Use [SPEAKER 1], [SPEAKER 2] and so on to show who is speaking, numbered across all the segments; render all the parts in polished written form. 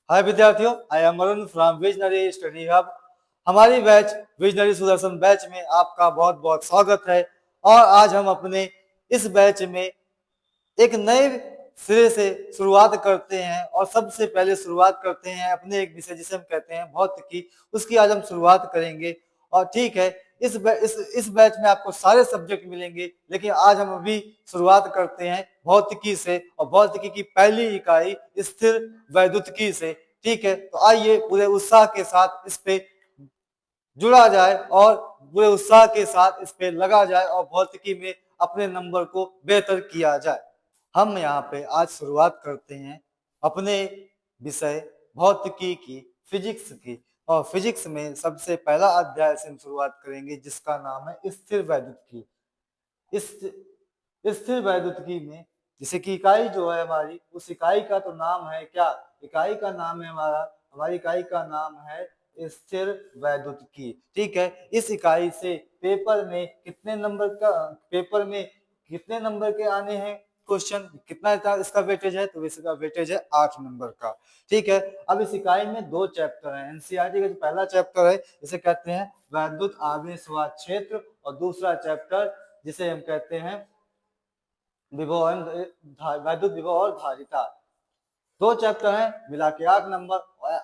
[SPEAKER 1] हाय विद्यार्थियों, I am Arun from visionary study hub. हमारी batch visionary Sudarshan batch में आपका बहुत बहुत स्वागत है। और आज हम अपने इस बैच में एक नए सिरे से शुरुआत करते हैं और सबसे पहले शुरुआत करते हैं अपने एक विषय जिसे हम कहते हैं भौतिकी। उसकी आज हम शुरुआत करेंगे। और ठीक है, इस बैच में आपको सारे सब्जेक्ट मिलेंगे, लेकिन आज हम अभी शुरुआत करते हैं भौतिकी से और भौतिकी की पहली इकाई स्थिर वैद्युतिकी से। ठीक है, तो आइए पूरे उत्साह के साथ इस पे जुड़ा जाए और पूरे उत्साह के साथ इस पे लगा जाए और भौतिकी में अपने नंबर को बेहतर किया जाए। हम यहाँ पे आज शुरुआत करते हैं अपने विषय भौतिकी की, फिजिक्स की। और फिजिक्स में सबसे पहला अध्याय से हम शुरुआत करेंगे जिसका नाम है स्थिर वैद्युतिकी। इस स्थिर वैद्युतिकी में जैसे कि इकाई जो है हमारी, उस इकाई का तो नाम है क्या? इकाई का नाम है हमारी इकाई का नाम है स्थिर वैद्युतिकी। ठीक है, इस इकाई से पेपर में कितने नंबर के आने हैं क्वेश्चन, कितना इसका वेटेज है? तो इसका वेटेज है 8 नंबर का। ठीक है, अब इस इकाई में 2 चैप्टर हैं। एनसीईआरटी का जो पहला चैप्टर है इसे कहते हैं वैद्युत आवेशवाद क्षेत्र, और दूसरा चैप्टर जिसे हम कहते हैं वैद्युत विभव और धारिता। 2 चैप्टर हैं, मिला के 8 नंबर।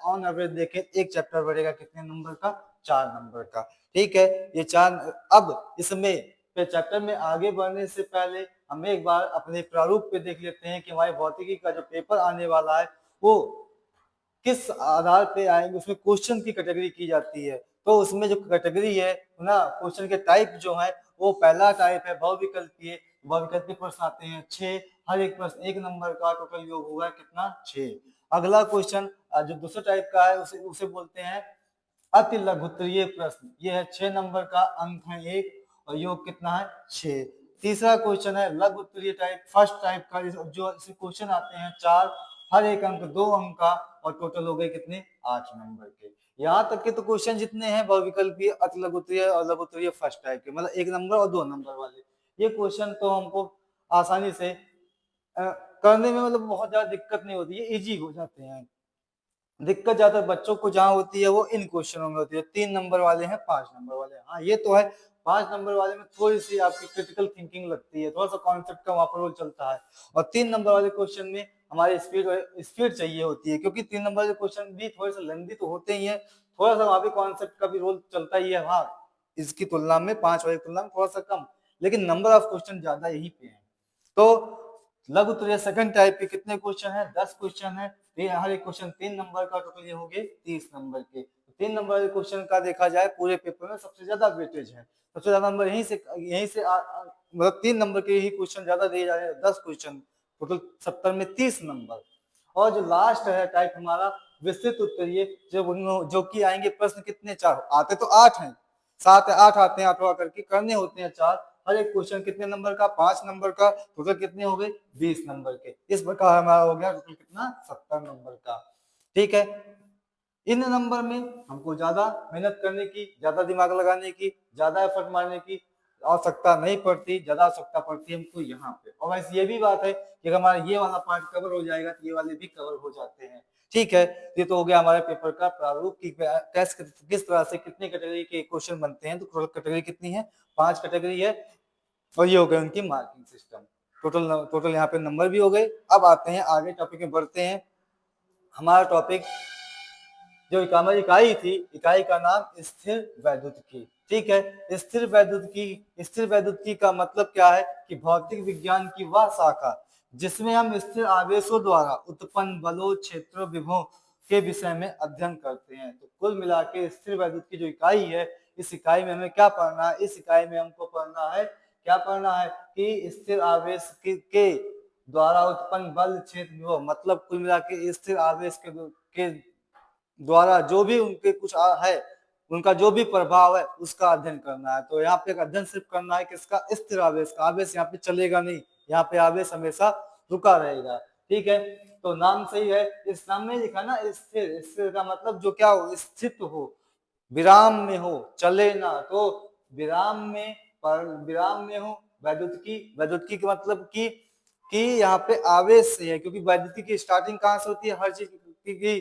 [SPEAKER 1] ऑन एवरेज देखें एक चैप्टर बढ़ेगा कितने नंबर का? 4 नंबर का। ठीक है, ये 4। अब इसमें चैप्टर में आगे बढ़ने से पहले हम एक बार अपने प्रारूप पे देख लेते हैं कि हमारे भौतिकी का जो पेपर आने वाला है वो किस आधार पे आएंगे, उसमें क्वेश्चन की कैटेगरी की जाती है। तो उसमें जो कैटेगरी है ना, क्वेश्चन के टाइप जो है, वो पहला टाइप है बहुविकल्पीय। बहुविकल्पीय प्रश्न आते हैं 6, हर एक प्रश्न 1 नंबर का, टोटल योग होगा कितना? 6। अगला क्वेश्चन जो दूसरे टाइप का है उसे बोलते हैं अति लघुत्तरीय प्रश्न। ये है 6 नंबर का, अंक है 1 और योग कितना है? 6। तीसरा क्वेश्चन है लघु उत्तरीय टाइप, फर्स्ट टाइप का, जो क्वेश्चन आते हैं 4, हर एक अंक 2 अंक का, और टोटल हो गए कितने? 8 नंबर के। यहाँ तक के तो क्वेश्चन जितने हैं बहुविकल्पीय, अति लघु उत्तरीय और लघु उत्तरीय फर्स्ट टाइप के, मतलब 1 नंबर और 2 नंबर वाले, ये क्वेश्चन तो हमको आसानी से करने में मतलब बहुत ज्यादा दिक्कत नहीं होती है, इजी हो जाते हैं। दिक्कत ज्यादा बच्चों को जहाँ होती है वो इन क्वेश्चनों में होती है। 3 नंबर वाले हैं, 5 नंबर वाले हैं। हाँ ये तो है, 5 नंबर वाले में थोड़ी सी आपकी क्रिटिकल थिंकिंग लगती है, थोड़ा सा कॉन्सेप्ट का वहां पर रोल चलता है। और 3 नंबर वाले क्वेश्चन में हमारी स्पीड चाहिए होती है, क्योंकि 3 नंबर वाले क्वेश्चन भी थोड़े से लेंथी तो होते ही है, थोड़ा सा वहां पे कॉन्सेप्ट का भी रोल चलता ही है। हाँ, इसकी तुलना में 5 वाले की तुलना में थोड़ा सा कम, लेकिन नंबर ऑफ क्वेश्चन ज्यादा यही पे है। तो लघु उत्तरीय सेकंड टाइप के कितने क्वेश्चन है? 10 क्वेश्चन है। हर एक क्वेश्चन 3 नंबर का, टोटल ये हो गए 30 नंबर के। 3 नंबर के क्वेश्चन का देखा जाए पूरे पेपर में सबसे ज्यादा वेटेज है, सबसे ज्यादा नंबर यहीं से मतलब 3 नंबर के ही क्वेश्चन ज्यादा दिए जा रहे हैं। 10 क्वेश्चन, टोटल 70 में 30 नंबर। और जो लास्ट है टाइप हमारा विस्तृत उत्तरीय, जो कि आएंगे प्रश्न कितने? 4 आते तो 8 हैं, 7 8 आते हैं, 8वां करके करने होते हैं 4। हर एक क्वेश्चन कितने नंबर का? 5 नंबर का। टोटल कितने हो गए? 20 नंबर के। इस प्रकार हमारा हो गया टोटल कितना? 70 नंबर का। ठीक है, इन नंबर में हमको ज्यादा मेहनत करने की, ज्यादा दिमाग लगाने की, ज्यादा एफर्ट मारने की आवश्यकता नहीं पड़ती, ज्यादा आवश्यकता पड़ती है हमको यहाँ पे। और वैसे ये भी बात है कि अगर हमारा ये वाला पार्ट कवर हो जाएगा तो ये वाले भी कवर हो जाते हैं। ठीक है, ये तो हो गया हमारे पेपर का प्रारूप की किस तरह से कितने कैटेगरी के क्वेश्चन बनते हैं। तो टोटल कैटेगरी कितनी है? 5 कैटेगरी है, और ये हो गए उनकी मार्किंग सिस्टम। टोटल यहाँ पे नंबर भी हो गए। अब आते हैं आगे टॉपिक में बढ़ते हैं। हमारा टॉपिक जो हमारी इकाई थी, इकाई का नाम स्थिर वैद्युतिकी। ठीक है, स्थिर वैद्युतिकी का मतलब क्या है कि भौतिक विज्ञान की वह शाखा जिसमें हम स्थिर आवेशों द्वारा उत्पन्न बलों, क्षेत्रों, विभवों के विषय में अध्ययन करते हैं। तो कुल मिला के स्थिर विद्युत की जो इकाई है, इस इकाई में हमें क्या पढ़ना है? इस इकाई में हमको पढ़ना है, क्या पढ़ना है कि स्थिर आवेश के द्वारा उत्पन्न बल, क्षेत्र, विभव, मतलब कुल मिला के स्थिर आवेश के द्वारा जो भी उनके कुछ है, उनका जो भी प्रभाव है उसका अध्ययन करना है। तो यहाँ पे एक अध्ययन सिर्फ करना है किसका? स्थिर आवेश का। आवेश यहाँ पे चलेगा नहीं, यहाँ पे आवेश हमेशा रुका रहेगा। ठीक है, तो नाम सही है, इस नाम में लिखा ना स्थिर। स्थिर का मतलब जो क्या हो? स्थित हो, विराम में हो, चले ना। तो विराम में हो। वैद्युतिकी का मतलब कि यहाँ पे आवेश से है, क्योंकि वैद्युतिकी की स्टार्टिंग कहाँ से होती है? हर चीज की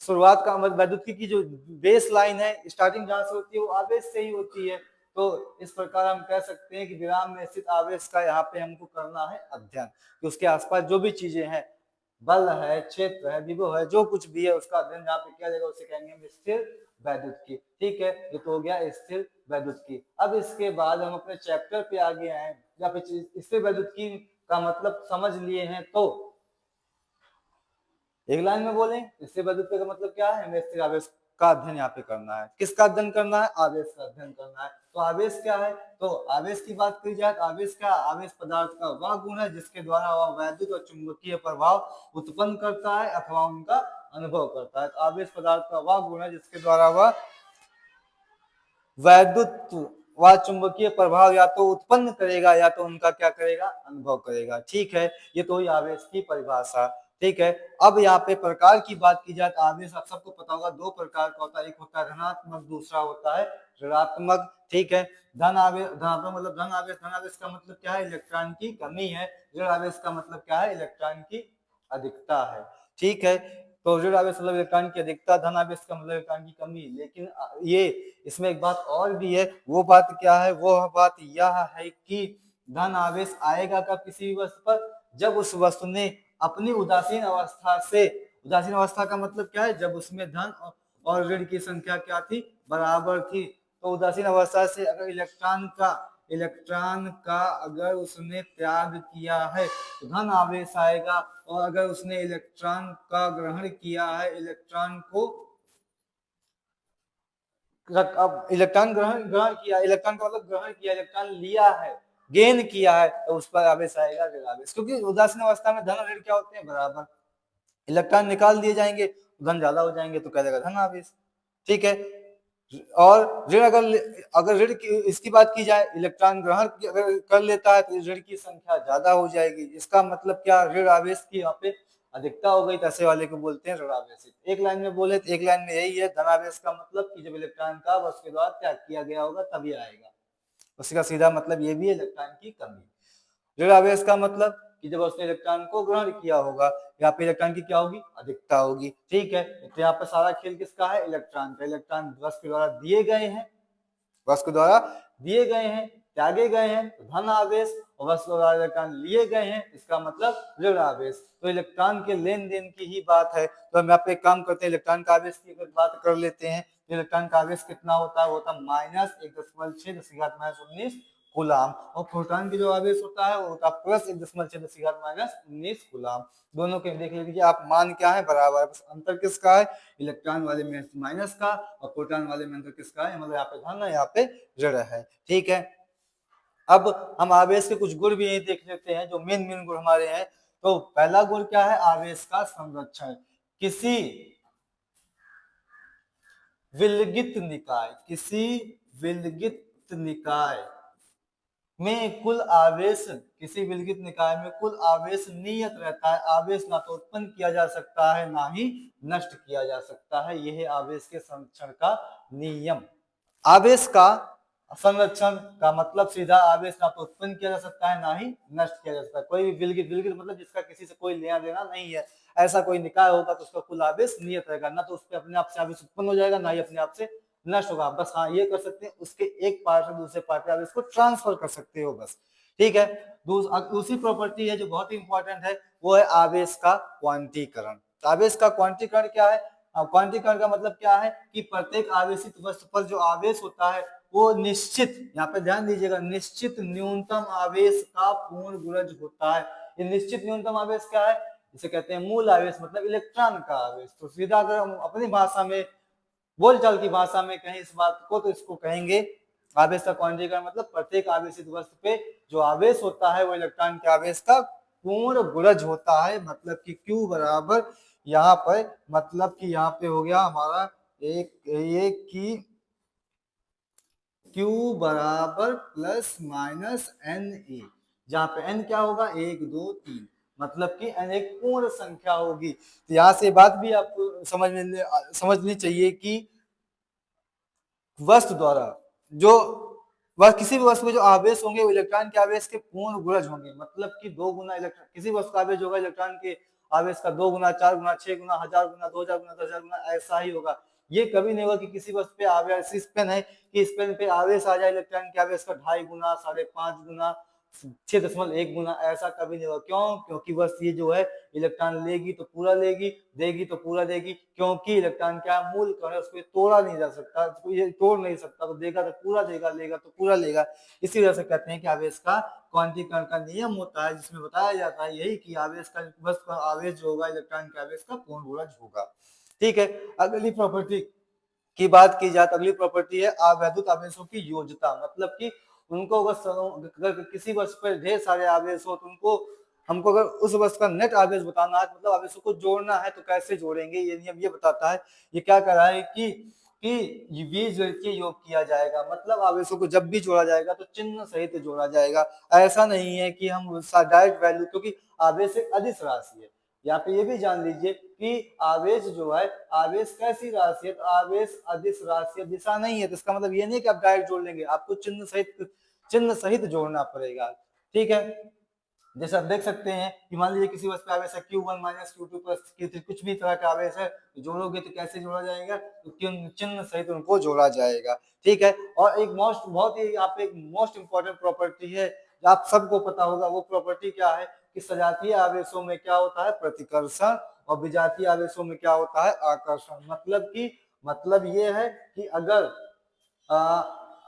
[SPEAKER 1] शुरुआत का मतलब वैद्युतिकी की जो बेस लाइन है, स्टार्टिंग जहां से होती है वो आवेश से ही होती है। तो इस प्रकार हम कह सकते हैं कि विराम में स्थित आवेश का यहाँ पे हमको करना है अध्ययन, कि उसके आसपास जो भी चीजें हैं, बल है, क्षेत्र है, विभव है, जो कुछ भी है उसका अध्ययन जहाँ पे किया जाएगा उसे कहेंगे हम स्थिर वैद्युतिकी। ठीक है, ये तो हो गया स्थिर वैद्युतिकी। अब इसके बाद हम अपने चैप्टर पे आगे आए, या फिर स्थिर वैद्युतिकी का मतलब समझ लिए हैं, तो एक लाइन में बोलें स्थिर वैद्युतिकी का मतलब क्या है, हमें स्थिर आवेश का अध्ययन यहाँ पे करना है। किसका अध्ययन करना है, आवेश का अध्ययन करना है। तो आवेश क्या है, तो आवेश की बात की जाए तो आवेश क्या, आवेश पदार्थ का वह गुण है जिसके द्वारा वह वैद्युत और चुंबकीय प्रभाव उत्पन्न करता है अथवा उनका अनुभव करता है। तो आवेश पदार्थ का वह गुण है जिसके द्वारा वह वैद्युत व चुंबकीय प्रभाव या तो उत्पन्न करेगा या तो उनका क्या करेगा, अनुभव करेगा। ठीक है, ये तो हुई आवेश की परिभाषा। ठीक है, अब यहाँ पे प्रकार की बात की जाए तो आवेश आप सबको पता होगा दो प्रकार का होता है, एक होता है धनात्मक, दूसरा होता है ऋणात्मक। ठीक है, धन आवेश, धनात्मक मतलब धन आवेश, धन आवेश का मतलब क्या है, इलेक्ट्रॉन की कमी है। ऋण आवेश का मतलब क्या है, इलेक्ट्रॉन की अधिकता है। ठीक है, तो ऋण आवेश मतलब इलेक्ट्रॉन की अधिकता, धन आवेश का मतलब इलेक्ट्रॉन की कमी। लेकिन ये इसमें एक बात और भी है, वो बात क्या है, वो बात यह है कि धन आवेश आएगा कब किसी भी वस्तु पर, जब उस वस्तु ने अपनी उदासीन अवस्था से, उदासीन अवस्था का मतलब क्या है, जब उसमें धन और ऋण की संख्या क्या थी, बराबर थी। तो उदासीन अवस्था से अगर इलेक्ट्रॉन का अगर उसने त्याग किया है तो धन आवेश आएगा, और अगर उसने इलेक्ट्रॉन का ग्रहण किया है, इलेक्ट्रॉन को अब इलेक्ट्रॉन ग्रहण किया, इलेक्ट्रॉन का मतलब ग्रहण किया, इलेक्ट्रॉन लिया है, गेन किया है, तो उस पर आवेश आएगा ऋण आवेश। क्योंकि उदासीन अवस्था में धन और ऋण क्या होते हैं, बराबर। इलेक्ट्रॉन निकाल दिए जाएंगे, धन ज्यादा हो जाएंगे तो क्या देगा, धन आवेश। ठीक है, और ऋण अगर ऋण की इसकी बात की जाए, इलेक्ट्रॉन ग्रहण अगर कर लेता है तो ऋण की संख्या ज्यादा हो जाएगी। इसका मतलब क्या, ऋण आवेश की यहाँ पे अधिकता हो गई, ऐसे वाले को बोलते हैं ऋण आवेश। एक लाइन में बोले तो एक लाइन में यही है, धन आवेश का मतलब कि जब इलेक्ट्रॉन का वस्तु के द्वारा त्याग किया गया होगा तभी आएगा। उसका सीधा मतलब ये भी है, इलेक्ट्रॉन की कमी। ऋण आवेश का मतलब कि जब उसने इलेक्ट्रॉन को ग्रहण किया होगा, यहाँ पे इलेक्ट्रॉन की क्या होगी, अधिकता होगी। ठीक है, तो यहाँ पे सारा खेल किसका है, इलेक्ट्रॉन का। इलेक्ट्रॉन वस्तु के द्वारा दिए गए हैं, वस्तु के द्वारा दिए गए हैं, त्यागे गए हैं तो धन आवेश, और वस्तु के द्वारा इलेक्ट्रॉन लिए गए हैं, इसका मतलब ऋण आवेश। तो इलेक्ट्रॉन के लेन देन की ही बात है। तो हम यहाँ पे काम करते हैं, इलेक्ट्रॉन का आवेश की अगर बात कर लेते हैं, इलेक्ट्रॉन का आवेश कितना होता है, वो होता है -1.6 कूलाम, और प्रोटॉन की जो आवेश होता है वो होता है +1.6 कूलाम। दोनों के देख लीजिए आप, मान क्या है, बराबर। बस अंतर किसका है, इलेक्ट्रॉन वाले में माइनस का, और प्रोटॉन वाले में अंतर किसका है, मतलब यहाँ पे धन है, यहाँ पे ऋण है। ठीक है, अब हम आवेश के कुछ गुण भी यही देख लेते हैं, जो मेन गुण हमारे हैं। तो पहला गुण क्या है, आवेश का संरक्षण। किसी विलगित निकाय में कुल आवेश, किसी विलगित निकाय में कुल आवेश नियत रहता है। आवेश ना तो उत्पन्न किया जा सकता है, ना ही नष्ट किया जा सकता है। यह है आवेश के संरक्षण का नियम। आवेश का संरक्षण का मतलब सीधा, आवेश ना तो उत्पन्न किया जा सकता है, ना ही नष्ट किया जा सकता है। कोई भी विलगित मतलब जिसका किसी से कोई लेना देना नहीं है, ऐसा कोई निकाय होगा तो उसका कुल आवेश नियत रहेगा, ना तो उस पर अपने आप से आवेश उत्पन्न हो जाएगा, ना ही अपने आप से नष्ट होगा। बस हाँ ये कर सकते हैं, उसके एक पार्ट से दूसरे पार्ट में आवेश को ट्रांसफर कर सकते हो, बस। ठीक है, दूसरी प्रॉपर्टी है जो बहुत ही इंपॉर्टेंट है, वो है आवेश का क्वांटीकरण। आवेश का क्वांटीकरण क्या है, क्वांटीकरण का मतलब क्या है कि प्रत्येक आवेशित वस्तु पर जो आवेश होता है वो निश्चित, यहाँ पे ध्यान दीजिएगा, निश्चित न्यूनतम आवेश का पूर्ण गुणज होता है। ये निश्चित न्यूनतम आवेश क्या है, इसे कहते हैं मूल आवेश, मतलब इलेक्ट्रॉन का आवेश। तो सीधा अगर हम अपनी भाषा में, बोलचाल की भाषा में कहें इस बात को, तो इसको कहेंगे आवेश का क्वांटीकरण मतलब प्रत्येक आवेशित वस्तु पे जो आवेश होता है वो इलेक्ट्रॉन के आवेश का पूर्ण गुणज होता है। मतलब कि Q बराबर, यहाँ पर मतलब कि यहाँ पे हो गया हमारा एक की Q बराबर +-NA, जहाँ पे n क्या होगा, 1 2 3, मतलब कि n एक पूर्ण संख्या होगी। तो यहाँ से बात भी आपको समझनी चाहिए कि वस्तु द्वारा जो किसी भी वस्तु में जो आवेश होंगे वो इलेक्ट्रॉन के आवेश के पूर्ण गुणज होंगे। मतलब कि 2 गुना इलेक्ट्रॉन, किसी वस्तु का आवेश होगा इलेक्ट्रॉन के आवेश का 2 गुना, 4 गुना, 6 गुना, 1000 गुना, 2000 गुना, 10,000 गुना, ऐसा ही होगा। ये कभी नहीं होगा कि किसी वस्तु पे आवेश, इस पेन है कि इस पेन पे आवेश आ जाए इलेक्ट्रॉन के आवेश का 2.5 गुना, 5.5 गुना, 6.1 गुना, ऐसा कभी नहीं होगा। क्यों? क्योंकि बस ये जो है इलेक्ट्रॉन लेगी तो पूरा लेगी, देगी तो पूरा देगी, क्योंकि इलेक्ट्रॉन क्या मूल कण है, उसको तोड़ा नहीं जा सकता, उसको ये तोड़ नहीं सकता, तो देगा तो पूरा देगा, लेगा तो पूरा लेगा। इसी वजह से कहते हैं कि आवेश का क्वांटीकरण का नियम होता है, जिसमें बताया जाता है यही कि आवेश का बस आवेश जो होगा इलेक्ट्रॉन के आवेश का पूर्ण गुणज होगा। ठीक है, अगली प्रॉपर्टी की बात की जाए तो अगली प्रॉपर्टी है आवैद्युत आवेशों की योज्यता। मतलब कि उनको अगर किसी वस्तु पर ढेर सारे आवेश हो तो उनको हमको अगर उस वस्तु का नेट आवेश बताना है, मतलब आवेशों को जोड़ना है, तो कैसे जोड़ेंगे, ये नियम ये बताता है। ये क्या कर रहा है कि बीजगणितीय योग किया जाएगा, मतलब आवेशों को जब भी जोड़ा जाएगा तो चिन्ह सहित जोड़ा जाएगा। ऐसा नहीं है कि हम डायरेक्ट वैल्यू, क्योंकि आवेश एक अदिश राशि है। यहाँ पे ये भी जान लीजिए कि आवेश जो है, आवेश कैसी राशि है, तो आवेश अदिश राशि है, दिशा नहीं है। तो इसका मतलब ये नहीं कि आप डायरेक्ट जोड़ लेंगे, आपको चिन्ह सहित जोड़ना पड़ेगा। ठीक है, जैसे आप देख सकते हैं कि मान लीजिए किसी वस्तु पे आवेश है Q1 minus Q2 plus Q3, कुछ भी तरह का आवेश है, तो जोड़ोगे तो कैसे जोड़ा जाएगा, तो चिन्ह सहित उनको जोड़ा जाएगा। ठीक है, और एक बहुत ही यहाँ पे एक मोस्ट इंपॉर्टेंट प्रॉपर्टी है, आप सबको पता होगा, वो प्रॉपर्टी क्या है कि सजातीय आवेशों में क्या होता है, प्रतिकर्षण, और विजातीय आवेशों में क्या होता है, आकर्षण। मतलब ये है कि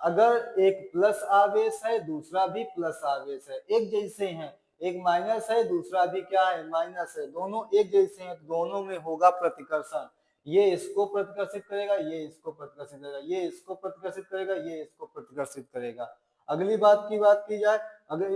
[SPEAKER 1] अगर एक प्लस आवेश है, दूसरा भी प्लस आवेश है, एक जैसे हैं, एक माइनस है, दूसरा भी क्या है, माइनस है, दोनों एक जैसे हैं, तो दोनों में होगा प्रतिकर्षण। ये इसको प्रतिकर्षित करेगा, ये इसको प्रतिकर्षित करेगा, ये इसको प्रतिकर्षित करेगा, ये इसको प्रतिकर्षित करेगा। अगली बात की जाए, अगर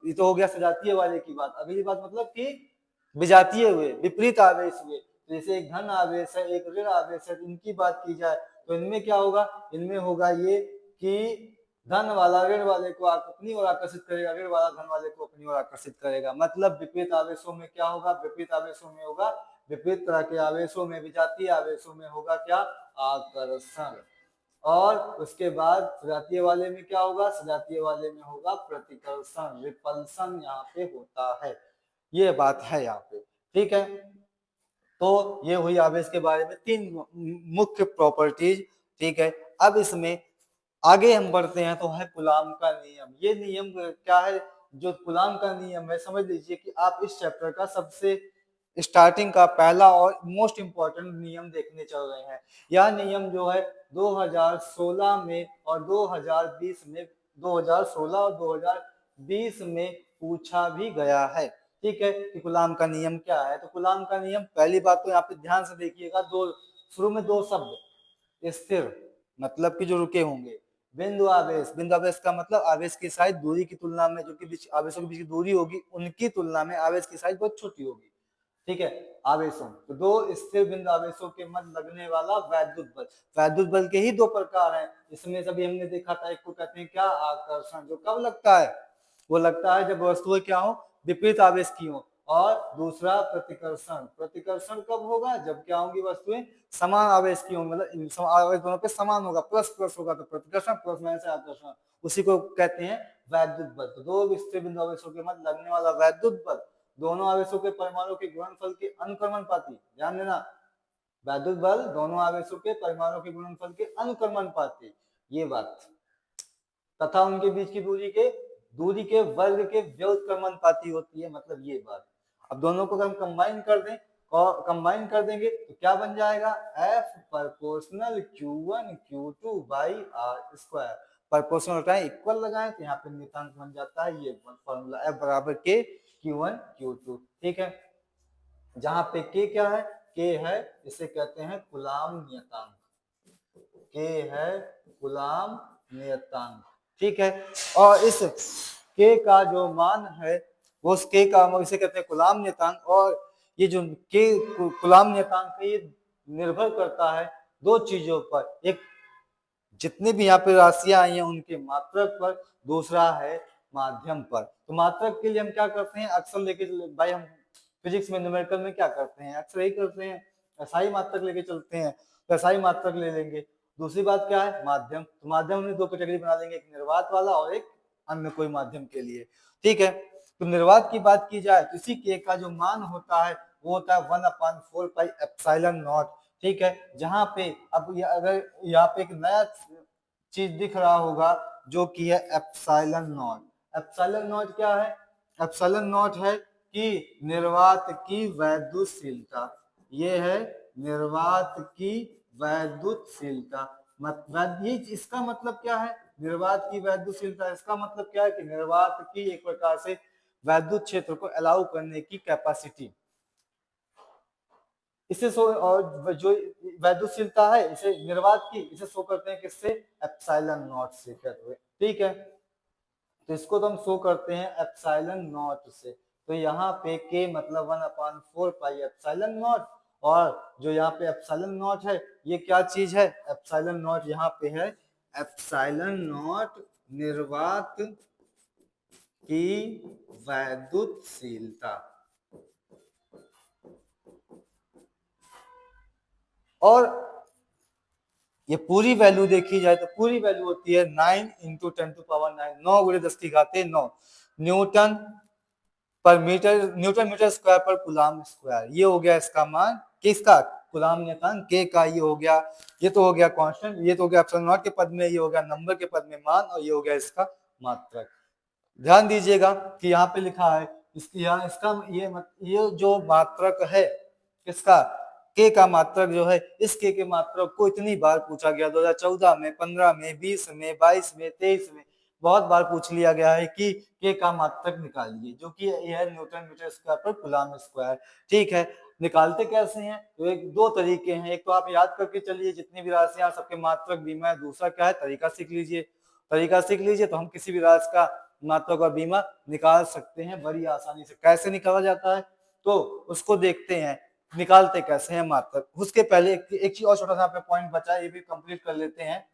[SPEAKER 1] ये तो हो गया सजातीय वाले की बात। अगली बात मतलब कि विजातीय हुए, विपरीत आवेश हुए, जैसे एक धन आवेश है, एक ऋण आवेश है, इनकी बात की जाए तो इनमें क्या होगा, इनमें होगा ये कि धन वाला ऋण वाले को अपनी ओर आकर्षित करेगा, ऋण वाला धन वाले को अपनी ओर आकर्षित करेगा। मतलब विपरीत आवेशों में क्या होगा, विपरीत आवेशों में होगा, विपरीत तरह के आवेशों में, विजातीय आवेशों में होगा क्या, आकर्षण। और उसके बाद सजातीय वाले में क्या होगा, सजातीय वाले में होगा प्रतिकर्षण, रिपल्सन यहाँ पे होता है। ये बात है यहाँ पे। ठीक है, तो ये हुई आवेश के बारे में 3 मुख्य प्रॉपर्टीज। ठीक है, अब इसमें आगे हम बढ़ते हैं तो है कूलाम का नियम। ये नियम क्या है, जो कूलाम का नियम है, समझ लीजिए कि आप इस चैप्टर का सबसे स्टार्टिंग का पहला और मोस्ट इंपॉर्टेंट नियम देखने चल रहे हैं। यह नियम जो है 2016 में और 2020 में, 2016 और 2020 में पूछा भी गया है। ठीक है, कि कूलाम का नियम क्या है। तो कूलाम का नियम, पहली बात तो यहाँ पे ध्यान से देखिएगा, शुरू में 2 शब्द, स्थिर मतलब कि जो रुके होंगे, बिंदु आवेश का मतलब आवेश की साइज दूरी की तुलना में, जो कि आवेशों के बीच की दूरी होगी, उनकी तुलना में आवेश की साइज बहुत छोटी होगी। ठीक है, आवेशों तो 2 स्थिर बिंदु आवेशों के मध्य लगने वाला वैद्युत बल। वैद्युत बल के ही 2 प्रकार हैं, इसमें सभी हमने देखा था, एक को कहते हैं क्या, आकर्षण, जो कब लगता है, वो लगता है जब वस्तुएं क्या हो, विपरीत आवेश की हो। और दूसरा प्रतिकर्षण, प्रतिकर्षण कब होगा, जब क्या होंगी, वस्तुएं समान आवेश की होंगी, मतलब आवेश दोनों पे समान होगा, प्लस प्लस होगा तो प्रतिकर्षण, प्लस माइनस आकर्षण, उसी को कहते हैं वैद्युत बल। तो 2 स्थिर बिंदु आवेशों के मध्य लगने वाला वैद्युत बल दोनों आवेशों के परमाणु के गुणनफल के अनुक्रमणपाती, ध्यान देना, वैद्युत बल दोनों आवेशों के परमाणु के गुणनफल के अनुक्रमणपाती, ये बात, तथा उनके बीच की दूरी के वर्ग के व्युत्क्रमणपाती होती है, मतलब ये बात। अब दोनों को अगर हम कंबाइन कर दें और कंबाइन कर देंगे तो क्या बन जाएगा, F proportional Q1 Q2 by R square. Proportional उठाएं, इक्वल लगाएं तो यहाँ पे नियतांक बन जाता है ये फॉर्मूला, F बराबर K Q1 Q2। ठीक है, जहां पे K क्या है, K है, इसे कहते हैं कूलाम नियतांक, K है कूलाम नियतांक। ठीक है, और इस K का जो मान है, वो उस K का इसे कहते हैं कूलाम नियतांक। और ये जो K कूलाम नियतांक है, ये निर्भर करता है 2 चीजों पर, एक जितनी भी यहाँ पे राशियां आई हैं उनके मात्रक पर, दूसरा है माध्यम पर। तो मात्रक के लिए हम क्या करते हैं, अक्सर लेके भाई, हम फिजिक्स में न्यूमेरिकल में क्या करते हैं, अक्सर यही करते हैं, एसआई मात्रक लेके चलते हैं, तो एसआई मात्रक ले लेंगे। दूसरी बात क्या है, माध्यम। तो माध्यम में 2 कैटेगरी बना लेंगे, एक निर्वात वाला और एक अन्य कोई माध्यम के लिए। ठीक है, तो निर्वात की बात की जाए तो इसी के का जो मान होता है वो होता है 1/4 पाई एप्सिलॉन नॉट। ठीक है, जहां पे अब अगर यहाँ पे एक नया चीज दिख रहा होगा जो कि है एप्सिलॉन नॉट। एप्सिलॉन नॉट क्या है? एप्सिलॉन नॉट है कि निर्वात की वैद्युतशीलता। ये है निर्वात की वैद्युतशीलता। ये इसका मतलब क्या है? निर्वात की वैद्युतशीलता, इसका मतलब क्या है कि निर्वात की एक प्रकार से वैद्युत क्षेत्र को अलाउ करने की कैपेसिटी। इसे और जो वैद्युतशीलता है इसे निर्वात की, इसे शो करते हैं किससे? एप्सिलॉन नॉट से कहते हुए। ठीक है, तो इसको तो हम शो करते हैं एप्सिलॉन नॉट से। तो यहाँ पे k मतलब 1/4 पाई एप्सिलॉन नॉट, और जो यहाँ पे एप्सिलॉन नॉट है ये क्या चीज है? एप्सिलॉन नॉट यहाँ पे है एप्सिलॉन नॉट निर्वात की वैद्युतशीलता। और ये पूरी वैल्यू देखी जाए तो पूरी वैल्यू होती है 9 इंटू 10⁹, 9 गुणे 10 की घाते 9 न्यूटन पर मीटर, न्यूटन मीटर स्क्वायर पर कूलाम स्क्वायर। ये हो गया इसका मान किसका? कूलाम ने कहा के का। ये हो गया, ये तो हो गया कांस्टेंट, ये तो हो गया एप्सिलॉन नॉट के पद में, ये हो गया नंबर के पद में मान, और ये हो गया इसका मात्रक। ध्यान दीजिएगा कि यहाँ पे लिखा है यहाँ इसका ये जो मात्रक है किसका? के का मात्रक जो है, इस के मात्रक को इतनी बार पूछा गया 2014 में, 15 में, 20 में, 22 में, 23 में, बहुत बार पूछ लिया गया है कि के का मात्रक निकालिए, जो कि यह है न्यूटन मीटर स्क्वायर पर कूलाम स्क्वायर। ठीक है, निकालते कैसे हैं? तो एक दो तरीके हैं। एक तो आप याद करके चलिए जितनी भी राशियां सबके मात्रक बीमा है। दूसरा क्या है? तरीका सीख लीजिए। तरीका सीख लीजिए तो हम किसी भी राशि का मात्रक और बीमा निकाल सकते हैं बड़ी आसानी से। कैसे निकाला जाता है तो उसको देखते हैं, निकालते कैसे हैं मात्रक। उसके पहले एक चीज और छोटा सा पॉइंट बचा, ये भी कंप्लीट कर लेते हैं।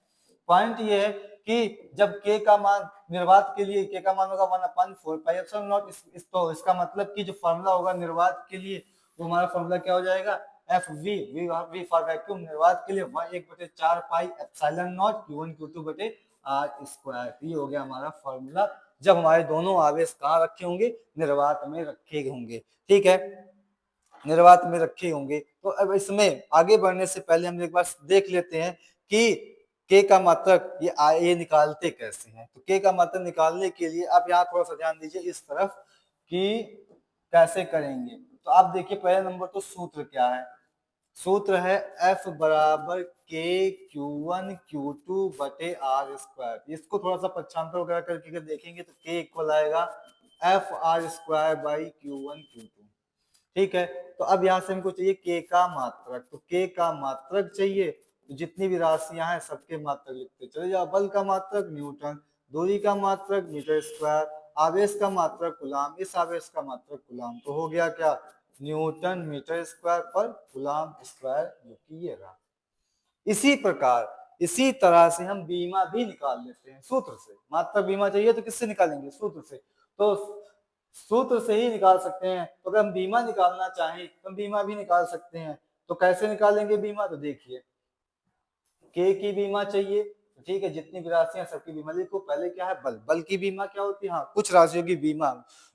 [SPEAKER 1] पॉइंट ये है कि जब के का मान निर्वात के लिए के का मान होगा 1/4 पाई एप्सिलॉन नॉट, तो इसका मतलब कि जो फॉर्मूला होगा निर्वात के लिए वो हमारा फॉर्मूला क्या हो जाएगा? F V for vacuum. निर्वात के लिए 1/4 pi epsilon not Q1 Q2 बटे आर स्क्वायर। ये हो गया हमारा फॉर्मूला जब हमारे दोनों आवेश कहाँ रखे होंगे? निर्वात में रखे होंगे। ठीक है, निर्वात में रखे होंगे। तो अब इसमें आगे बढ़ने से पहले हम एक बार देख लेते हैं कि के का मात्रक ये निकालते कैसे हैं। तो के का मात्रक निकालने के लिए आप यहाँ थोड़ा सा ध्यान दीजिए इस तरफ कि कैसे करेंगे। तो आप देखिए पहले नंबर तो सूत्र क्या है? सूत्र है F बराबर के Q1 Q2 बटे आर स्क्वायर। इसको थोड़ा सा पक्षांतर वगैरह करके देखेंगे तो के इक्वल आएगा F R square by Q1 Q2। ठीक है, तो अब यहाँ से हमको चाहिए के का मात्रक। तो के का मात्रक चाहिए तो जितनी भी राशियां हैं सबके मात्रक लिखते चले जाओ। बल का मात्रक न्यूटन, दूरी का मात्रक मीटर स्क्वायर, आवेश का मात्रक कूलाम, इस आवेश का मात्रक कूलाम। तो हो गया क्या? न्यूटन मीटर स्क्वायर पर कूलाम स्क्वायर, जो कि ये रहा। इसी प्रकार इसी तरह से हम बीमा भी निकाल लेते हैं सूत्र से। मात्रक बीमा चाहिए तो किससे निकालेंगे? सूत्र से। तो सूत्र से ही निकाल सकते हैं। तो अगर हम बीमा निकालना चाहें तो हम बीमा भी निकाल सकते हैं। तो कैसे निकालेंगे बीमा? तो देखिए के की बीमा चाहिए, ठीक है, जितनी भी राशियां सबकी बीमा लिखो। पहले क्या है? बल। बल की बीमा क्या होती है? हाँ, कुछ राशियों की बीमा,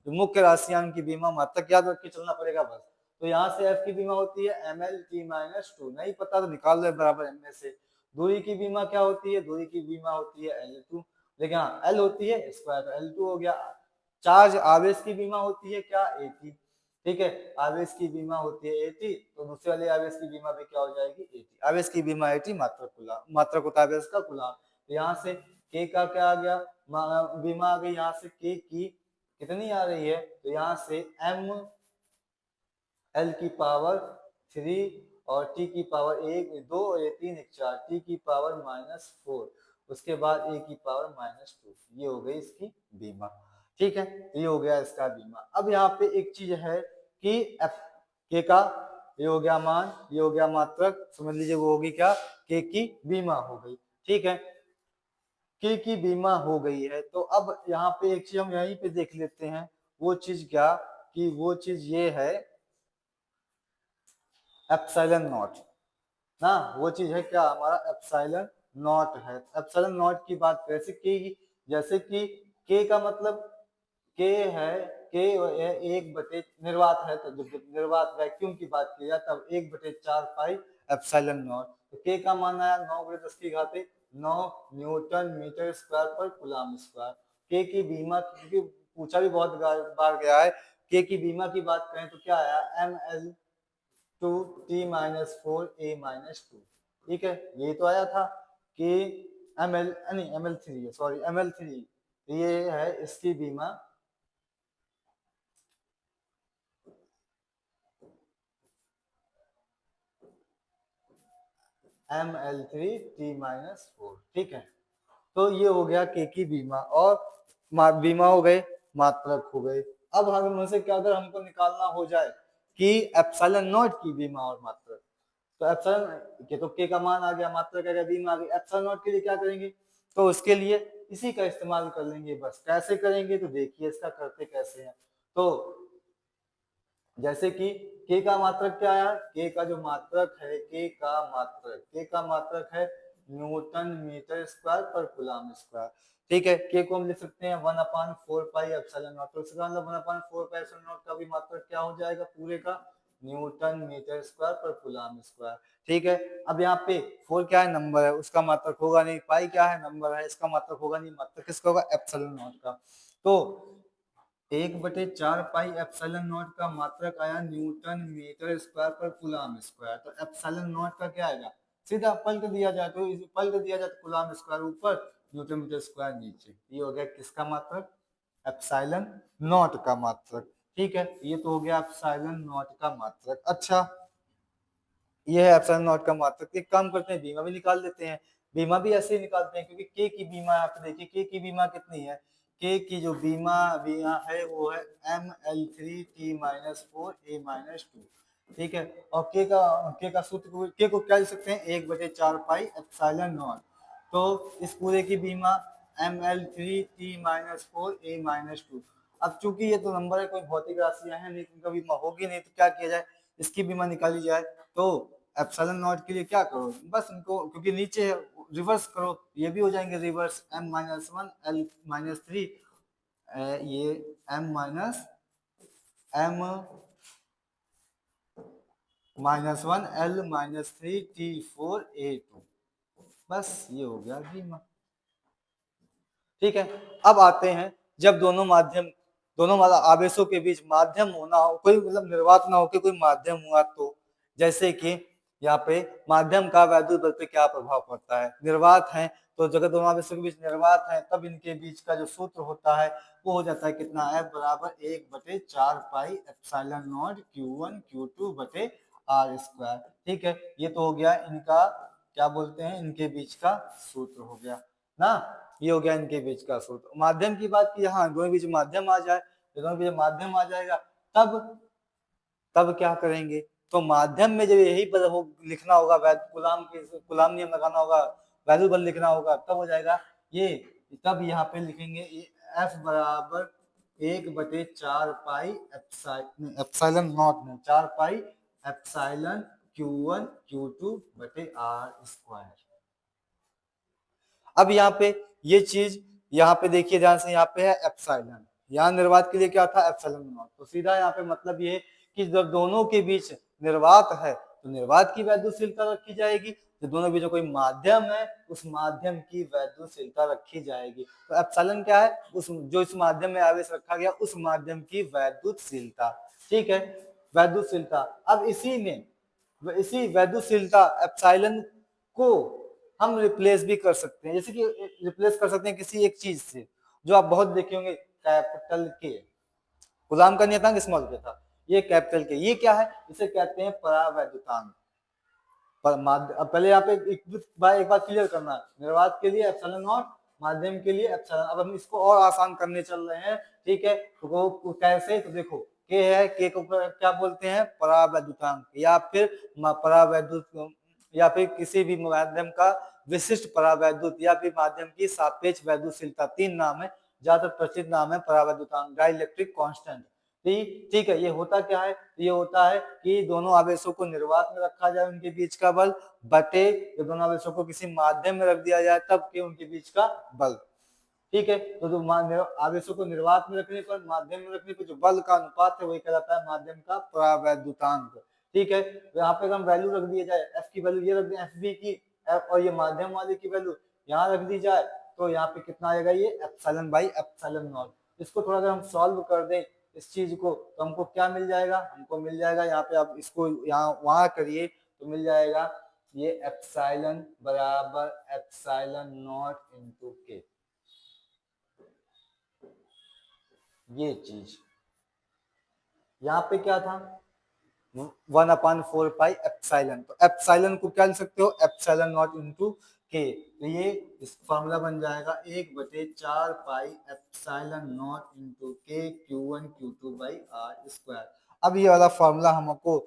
[SPEAKER 1] जो मुख्य राशियां उनकी बीमा मात्रक याद रख के चलना पड़ेगा बस। तो यहाँ से एफ की बीमा होती है ml/-2, नहीं पता तो निकाल लो बराबर एम से। दूरी की बीमा क्या होती है? दूरी की बीमा होती है L2, लेकिन हाँ L होती है स्क्वायर, तो L2 हो गया। चार्ज आवेश की बीमा होती है क्या? AT। ठीक है, आवेश की बीमा होती है AT, तो दूसरे वाले आवेश की बीमा भी क्या हो जाएगी? AT। आवेश की बीमा AT, मात्रक कूलाम, मात्रक होता है आवेश का कूलाम। तो यहाँ से के का क्या आ गया? बीमा आ गई। यहाँ से के की कितनी आ रही है? तो यहाँ से m L की पावर 3 और T की पावर 1 2 और ये 3 1 4, T की पावर -4, उसके बाद A की पावर -2। ये हो गई इसकी बीमा। ठीक है, ये हो गया इसका बीमा। अब यहाँ पे एक चीज है कि के का ये हो गया मान, ये हो गया मात्रक, समझ लीजिए वो होगी क्या? के की बीमा हो गई। ठीक है, के की बीमा हो गई है। तो अब यहाँ पे एक चीज हम यहीं पे देख लेते हैं। वो चीज क्या? कि वो चीज ये है एप्सिलॉन नॉट ना। वो चीज है क्या? हमारा एप्सिलॉन नॉट है। एप्सिलॉन नॉट की बात कैसे की? जैसे कि के का मतलब के है, के एक बटे निर्वात है, तो जब निर्वात वैक्यूम की बात की जाए तब 1/4 पाई एप्सिलॉन नॉट। तो के का मान आया 9 न्यूटन मीटर स्क्वायर पर कूलम स्क्वायर। के की बीमा, क्योंकि पूछा भी बहुत बार गया है, के की बीमा की बात करें तो क्या आया, ml2t-4a-2। ठीक है, ये तो आया था कि ml3 ये है इसकी बीमा, ml3t-4। ठीक है, तो ये हो गया के की बीमा, और बीमा हो गए, मात्रक हो गए। अब हम से क्या, अगर हमको निकालना हो जाए कि एप्सिलॉन नॉट की बीमा और मात्रक, तो एप्सिलॉन के, तो के का मान आ गया, मात्रक आ गया, बीमा आ गई। एप्सिलॉन नॉट के लिए क्या करेंगे, तो उसके लिए इसी का इस्तेमाल कर लेंगे। बस कैसे करेंगे, तो देखिए इसका करते कैसे हैं। तो जैसे कि के का मात्रक क्या आया, के का जो मात्रक है, के का मात्रक है न्यूटन मीटर स्क्वायर पर कूलम स्क्वायर। ठीक है, के को हम लिख सकते हैं 1/4 पाई एप्सिलॉन नॉट। तो इसका मतलब 1/4 पाई एप्सिलॉन नॉट का भी मात्रक क्या हो जाएगा, पूरे का न्यूटन मीटर स्क्वायर पर कूलम स्क्वायर। ठीक है, अब यहाँ पे 4 क्या है, नंबर है, उसका मात्रक होगा नहीं। पाई क्या है, नंबर है, इसका मात्रक होगा नहीं। मात्रक किसका होगा, एप्सिलॉन नॉट का। तो 1/4 पाई एप्सिलॉन नॉट का मात्रक आया न्यूटन मीटर स्क्वायर पर कूलम स्क्वायर। तो एप्सिलॉन नॉट का क्या आएगा, सीधा पलट दिया जाए तो, कूलम स्क्वायर ऊपर, न्यूटन मीटर स्क्वायर नीचे। ये हो गया किसका मात्रक, एप्सिलॉन नॉट का मात्रक। ठीक है, ये तो हो गया एप्सिलॉन नॉट का मात्रक। अच्छा, ये है एप्सिलॉन नॉट का मात्रक। एक काम करते हैं, बीमा भी निकाल देते हैं। बीमा भी ऐसे ही निकालते हैं, क्योंकि के की बीमा आप देखिए, के की बीमा कितनी है, के की जो बीमा बीमा है वो है ml3t-4a-2। ठीक है, और के का सूत्र, के को क्या लिख सकते हैं, 1/4 पाई एप्सिलॉन नॉट। तो इस पूरे की बीमा ml3t-4a-2। अब चूंकि ये तो नंबर है, कोई भौतिक राशियां हैं, लेकिन कभी बीमा होगी नहीं, तो क्या किया जाए, इसकी बीमा निकाली जाए। तो एप्सिलॉन नॉट के लिए क्या करो, बस इनको, क्योंकि नीचे रिवर्स करो, ये भी हो जाएंगे रिवर्स, m-1 l-3, ये m-1 l-3t-4a2। बस ये हो गया बीमा। ठीक है, अब आते हैं, जब दोनों आवेशों के बीच माध्यम होना हो, कोई मतलब निर्वात ना हो के कोई माध्यम हुआ, तो जैसे कि यहाँ पे माध्यम का वैद्युत बल पे क्या प्रभाव पड़ता है, निर्वात है, तो जगह दोनों आवेशों के बीच निर्वात है, तब इनके बीच का जो सूत्र होता है वो हो जाता है कितना, F बराबर 1/4 pi epsilon not Q1 Q2 बटे R स्क्वायर। ठीक है, ये तो हो गया इनका, क्या बोलते हैं, इनके बीच का सूत्र हो गया ना। ये हो गया इनके बीच का सूत्र। माध्यम की बात की, हाँ, दोनों बीच माध्यम आ जाए, दोनों बीच माध्यम आ जाएगा, तब तब क्या करेंगे, तो माध्यम में जब यही बल लिखना होगा, कूलम नियम लगाना होगा, वैद्युत बल लिखना होगा, तब हो जाएगा ये। तब यहाँ पे लिखेंगे F बराबर 1/4 पाई एप्सिलॉन नॉट में 4 पाई एप्सिलॉन Q1 Q2 बटे R स्क्वायर। अब यहाँ पे ये चीज, यहाँ पे देखिए ध्यान से, यहाँ पे है एप्सिलॉन, यहाँ निर्वात के लिए क्या था, एप्सिलॉन नॉट। तो सीधा यहाँ पे मतलब ये कि जब दोनों के बीच निर्वात है, तो निर्वात की वैद्युतशीलता रखी जाएगी, जो दोनों बीच कोई माध्यम है, उस माध्यम की वैद्युतशीलता रखी जाएगी। तो एप्सिलॉन क्या है, उस जो इस माध्यम में आवेश रखा गया, उस माध्यम की वैद्युतशीलता। ठीक है, वैद्युतशीलता। अब इसी वैद्युतशीलता एप्सिलॉन को हम रिप्लेस भी कर सकते हैं, जैसे कि रिप्लेस कर सकते हैं किसी एक चीज से, जो आप बहुत देखे होंगे, कैपिटल के। गुलाम का नियतांक स्मॉल के था, ये कैपिटल के, ये क्या है, इसे कहते हैं परावैद्युतांक। अब पहले यहाँ पे एक बात क्लियर करना, निर्वात के लिए एप्सिलॉन नॉट, माध्यम के लिए एप्सिलॉन। अब हम इसको और आसान करने चल रहे हैं। ठीक है, तो कैसे, तो देखो, के है, के को क्या बोलते हैं, परावैद्युतांक, या फिर परावैद्युत, या फिर किसी भी माध्यम का विशिष्ट परावैद्युत, या फिर माध्यम की सापेक्ष वैद्युतशीलता, 3 नाम है, ज्यादा प्रचलित नाम है परावैद्युतांक, डाइलेक्ट्रिक कांस्टेंट। ठीक है, ये होता क्या है, ये होता है कि दोनों आवेशों को निर्वात में रखा जाए, उनके बीच का बल, बटे जब दोनों आवेशों को किसी माध्यम में रख दिया जाए, तब के उनके बीच का बल। ठीक है। तो जो आवेशों को निर्वात में रखने पर, माध्यम में रखने पर जो बल का अनुपात है वही कहलाता है माध्यम का परावैद्युतांक। ठीक है, तो यहाँ पे अगर हम वैल्यू रख दिया जाए, एफ की वैल्यू ये रख दें, एफ बी की, एफ और ये माध्यम वाले की वैल्यू यहाँ रख दी जाए, तो यहाँ पे कितना आएगा, ये एप्सिलॉन बाई एप्सिलॉन नॉट। इसको थोड़ा अगर हम सॉल्व कर दें इस चीज को, तो हमको क्या मिल जाएगा, हमको मिल जाएगा यहाँ पे, आप इसको यहाँ वहां करिए तो मिल जाएगा ये एप्सिलॉन बराबर एप्सिलॉन नॉट इंटू के, ये चीज यहाँ पे क्या था 1/4 पाई एप्सिलॉन, तो एप्सिलॉन को क्या लिख सकते हो, एप्सिलॉन नॉट इंटू के, तो ये इस फॉर्मूला बन जाएगा 1/4 पाई एप्सिलॉन नॉट इंटू के Q1 Q2 by r square. अब ये वाला फॉर्मूला हमको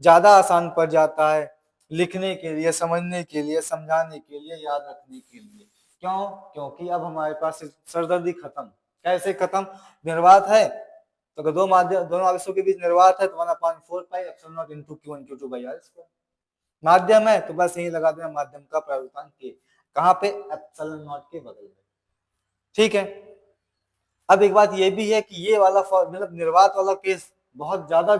[SPEAKER 1] ज्यादा आसान पड़ जाता है लिखने के लिए, समझने के लिए, समझाने के लिए, याद रखने के लिए। क्यों? क्योंकि अब हमारे पास सरदर्दी खत्म। कैसे खत्म? निर्वात है तो अगर दोनों आवेशों के बीच निर्वात है तो 1/4 pi epsilon nought into Q1 Q2 by r square. माध्यम है तो बस यही लगा देना माध्यम का परावर्तन के, कहां पे, एप्सिलॉन नॉट के बगल में। ठीक है, अब एक बात ये भी है कि ये वाला मतलब निर्वात वाला केस बहुत ज्यादा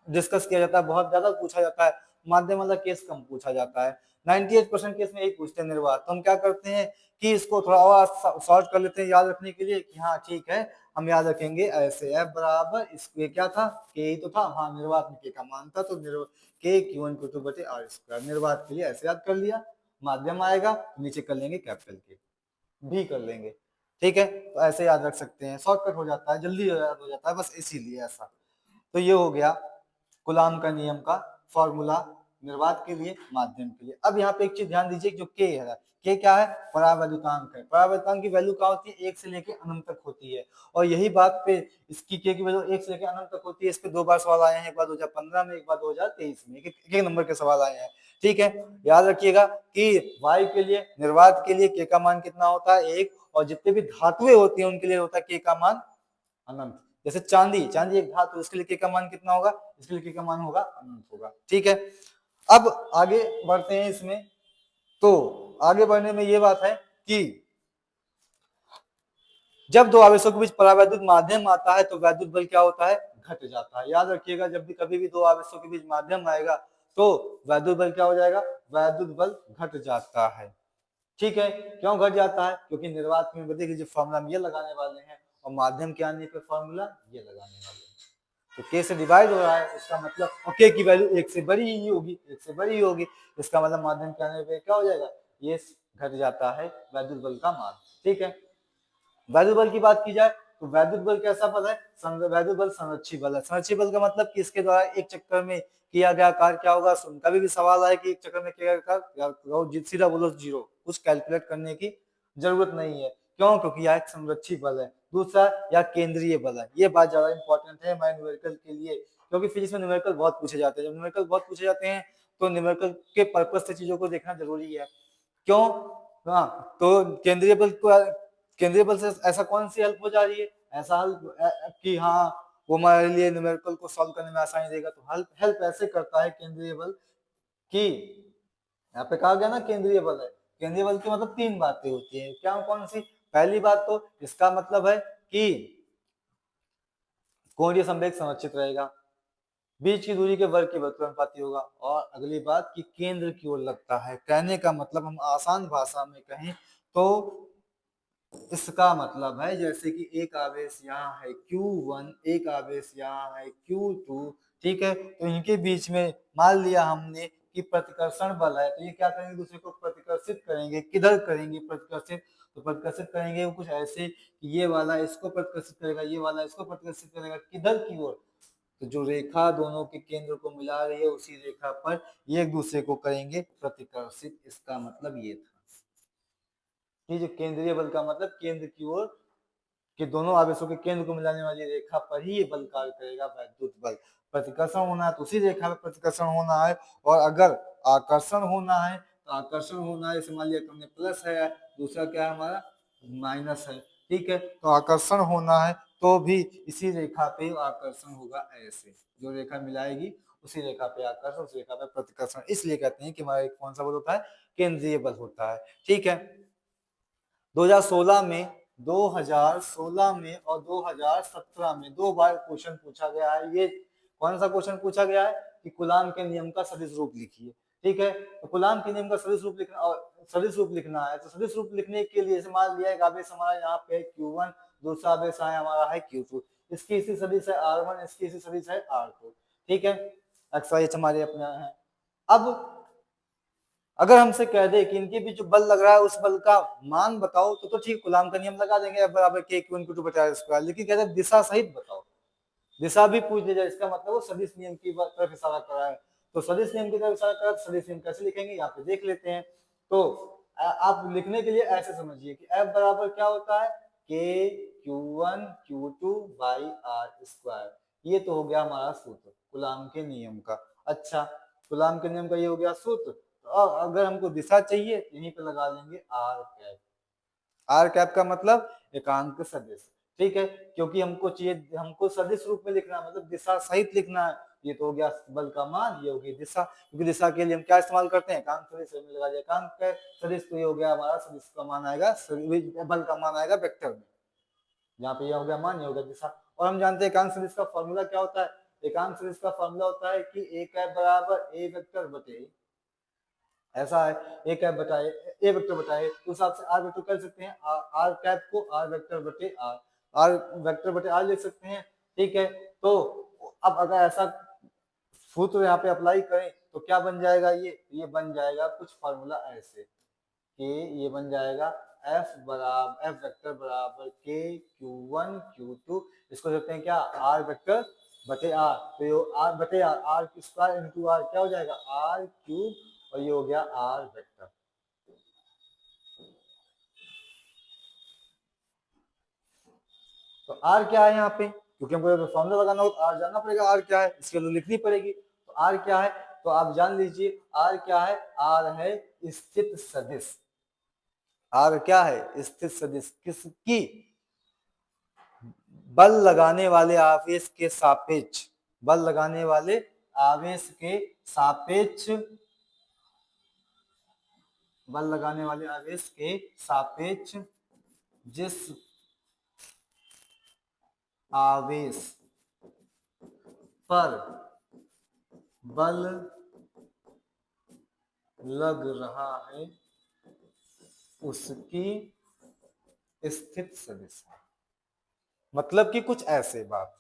[SPEAKER 1] डिस्कस किया जाता है, बहुत ज्यादा पूछा जाता है, माध्यम वाला केस कम पूछा जाता है। 98% केस में यही पूछते हैं निर्वात। तो हम क्या करते हैं कि इसको थोड़ा और शॉर्ट कर लेते हैं याद रखने के लिए कि हाँ ठीक है हम याद रखेंगे ऐसे, एफ बराबर इसके क्या था, के ही तो था, हाँ निर्वात में के का मान था, तो के Q1 Q2 बटे आर स्क्वायर। निर्वात के लिए ऐसे याद कर लिया, माध्यम आएगा तो नीचे कर लेंगे कैपिटल के, भी कर लेंगे। ठीक है, तो ऐसे याद रख सकते हैं, शॉर्टकट हो जाता है, जल्दी याद हो जाता है, बस इसीलिए ऐसा। तो ये हो गया कूलाम का नियम का फॉर्मूला निर्वात के लिए, माध्यम के लिए। अब यहाँ पे एक चीज ध्यान दीजिए, जो के है, के क्या है, परावैद्युतांक है। परावैद्युतांक की वैल्यू क्या होती है, 1 से लेकर अनंत तक होती है, और यही बात पे इसकी के की वैल्यू 1 से लेकर अनंत तक होती है। इस पे 2 बार सवाल आए हैं, एक बार 2015 में, एक बार 2023 में, एक नंबर के सवाल आए हैं। ठीक है, याद रखिएगा कि वायु के लिए, निर्वात के लिए के का मान कितना होता है, 1, और जितने भी धातुएं होती हैं उनके लिए होता है के का मान अनंत। जैसे चांदी, चांदी एक धातु, इसके लिए के का मान कितना होगा, इसके लिए के का मान होगा अनंत होगा। ठीक है, अब आगे बढ़ते हैं इसमें। तो आगे बढ़ने में ये बात है कि जब दो आवेशों के बीच परावैद्युत माध्यम आता है तो वैद्युत बल क्या होता है, घट जाता है। याद रखिएगा, जब भी कभी भी दो आवेशों के बीच माध्यम आएगा तो वैद्युत बल क्या हो जाएगा, वैद्युत बल घट जाता है। ठीक है, क्यों घट जाता है, क्योंकि निर्वात में देखिए जो फॉर्मूला हम ये लगाने वाले हैं और माध्यम के आने पे फॉर्मूला ये लगाने वाले हैं, तो के से डिवाइड हो रहा है, इसका मतलब और के की वैल्यू 1 से बड़ी ही होगी, 1 से बड़ी होगी, इसका मतलब माध्यम के आने पे क्या हो जाएगा, ये घट जाता है वैद्युत बल का मान। ठीक है, वैद्युत बल की बात की जाए तो वैद्युत बल कैसा बल है, वैद्युत बल संरक्षी बल है। संरक्षी बल का मतलब कि इसके द्वारा एक चक्कर में किया गया कार्य क्या होगा, कभी भी सवाल आए कि एक चक्कर में किया गया कार्य, सीधा बोलो 0, कुछ कैलकुलेट करने की जरूरत नहीं है। क्यों? क्योंकि यह एक संरक्षी बल है। दूसरा, यह केंद्रीय बल है। ये बात ज्यादा इंपॉर्टेंट है हमारे न्यूमेरिकल के लिए, क्योंकि फिजिक्स में न्यूमेरिकल बहुत पूछे जाते हैं। जब न्यूमेरिकल बहुत पूछे जाते हैं तो न्यूमेरिकल के पर्पज से चीजों को देखना जरूरी है। क्यों? हाँ, तो केंद्रीय बल को, केंद्रीय बल से ऐसा कौन सी हेल्प हो जा रही है, ऐसा हेल्प कि हाँ वो हमारे लिए न्यूमेरिकल को सॉल्व करने में आसानी देगा। तो हेल्प हेल्प ऐसे करता है केंद्रीय बल कि, यहाँ पे कहा गया ना केंद्रीय बल है, केंद्रीय बल की मतलब 3 बातें होती है। क्या, कौन सी? पहली बात तो इसका मतलब है कि कोणीय संवेग संरक्षित रहेगा, बीच की दूरी के वर्ग के व्युत्क्रमानुपाती होगा, और अगली बात कि केंद्र की ओर लगता है। कहने का मतलब हम आसान भाषा में कहें तो इसका मतलब है जैसे कि एक आवेश यहाँ है Q1, एक आवेश यहाँ है Q2, ठीक है, तो इनके बीच में मान लिया हमने कि प्रतिकर्षण बल है, तो ये क्या करेंगे, दूसरे को प्रतिकर्षित करेंगे। किधर करेंगे प्रतिकर्षित, तो प्रतिकर्षित करेंगे वो कुछ ऐसे कि ये वाला इसको प्रतिकर्षित करेगा, ये वाला इसको प्रतिकर्षित करेगा, किधर की ओर, तो जो रेखा दोनों के केंद्र को मिला रही है उसी रेखा पर ये एक दूसरे को करेंगे प्रतिकर्षित। इसका मतलब ये था कि जो केंद्रीय बल का मतलब केंद्र की ओर कि दोनों आवेशों के केंद्र को मिलाने वाली रेखा पर ही ये बल कार्य करेगा, वैद्युत बल। प्रतिकर्षण होना है तो उसी रेखा पर प्रतिकर्षण होना है, और अगर आकर्षण होना है तो आकर्षण होना है, मान लिया हमने प्लस है, दूसरा क्या है हमारा माइनस है। ठीक है, तो आकर्षण होना है तो भी इसी रेखा पे आकर्षण होगा, ऐसे जो रेखा मिलाएगी उसी रेखा पे आकर्षण, उस रेखा पे प्रतिकर्षण। इसलिए कहते हैं कि हमारा कौन सा बल होता है, केंद्रीय बल होता है। ठीक है, 2016 में 2016 में और 2017 में 2 बार क्वेश्चन पूछा गया है। ये कौन सा क्वेश्चन पूछा गया है कि कूलाम के नियम का सदिश रूप लिखिए। ठीक है, तो कूलाम के नियम का सदिश रूप लिखना और सदिश रूप लिखना है, तो सदिश रूप लिखने के लिए मान लिया एक आवेश हमारा यहाँ पे Q1, दूसरा आवेश हमारा है Q2, इसकी इसी सदिश है R1, इसकी इसी सदिश है R2। ठीक है, एक्सरसाइज हमारे अपने हैं। अब अगर हमसे कह दे कि इनके बीच जो बल लग रहा है उस बल का मान बताओ, तो ठीक कूलाम का नियम लगा देंगे F बराबर K Q1 Q2 बटा R स्क्वायर। लेकिन कहते हैं दिशा सहित बताओ, दिशा भी पूछ ली जाए, इसका मतलब वो सदिश नियम की तरफ इशारा कर रहा है। तो सदिश नियम की तरफ इशारा कर रहा है, सदिश नियम कैसे लिखेंगे यहाँ पे देख लेते हैं। तो आप लिखने के लिए ऐसे समझिए कि F बराबर क्या होता है, K Q1 Q2 by R square. ये तो हो गया हमारा सूत्र कूलाम के नियम का। अच्छा, कूलाम के नियम का ये हो गया सूत्र। तो अगर हमको दिशा चाहिए यहीं पे लगा लेंगे आर कैप। आर कैप का मतलब एकांक सदिश। ठीक है, क्योंकि हमको चाहिए, हमको सदिश रूप में लिखना मतलब दिशा सहित लिखना है। ये तो हो गया बल का मान, ये हो गई दिशा, क्योंकि दिशा के लिए हम क्या इस्तेमाल करते हैं, एकांक सदिश में लगा दिया एकांक सदिश। तो ये हो गया हमारा सदिश का मान आएगा, बल का मान आएगा वेक्टर में। यहाँ पे ये हो गया मान, ये हो गया दिशा। और हम जानते हैं एकांक सदिश का फॉर्मूला क्या होता है। एकांक सदिश का फॉर्मूला होता है कि ए कैप बराबर ए वेक्टर बटे, ऐसा है ए कैप बटाए ए वेक्टर बटाए, उस हिसाब से आर वेक्टर कर सकते हैं, आर कैप को आर वेक्टर बटे आर वेक्टर बटे आर लिख सकते हैं। ठीक है, तो अब अगर ऐसा सूत्र यहाँ पे अप्लाई करें तो क्या बन जाएगा, ये बन जाएगा कुछ फॉर्मूला ऐसे कि ये बन जाएगा एफ वेक्टर बराबर के Q1 Q2, इसको देखते हैं क्या आर वेक्टर बटे आर। तो ये आर बटे आर स्क्वायर इंटू आर क्या हो जाएगा आर क्यूब, और ये हो गया आर वेक्टर। तो आर क्या है यहाँ पे, क्योंकि हमको फॉर्मूला लगाना हो तो आर जानना पड़ेगा आर क्या है, इसके लिए लिखनी पड़ेगी। तो आर क्या है, तो आप जान लीजिए आर क्या है, आर है स्थित सदिश। आर क्या है, स्थित सदिश किसकी, बल लगाने वाले आवेश के सापेक्ष, बल लगाने वाले आवेश के सापेक्ष, बल लगाने वाले आवेश के सापेक्ष जिस आवेश पर बल लग रहा है उसकी स्थित सदिश। मतलब कि कुछ ऐसे बात,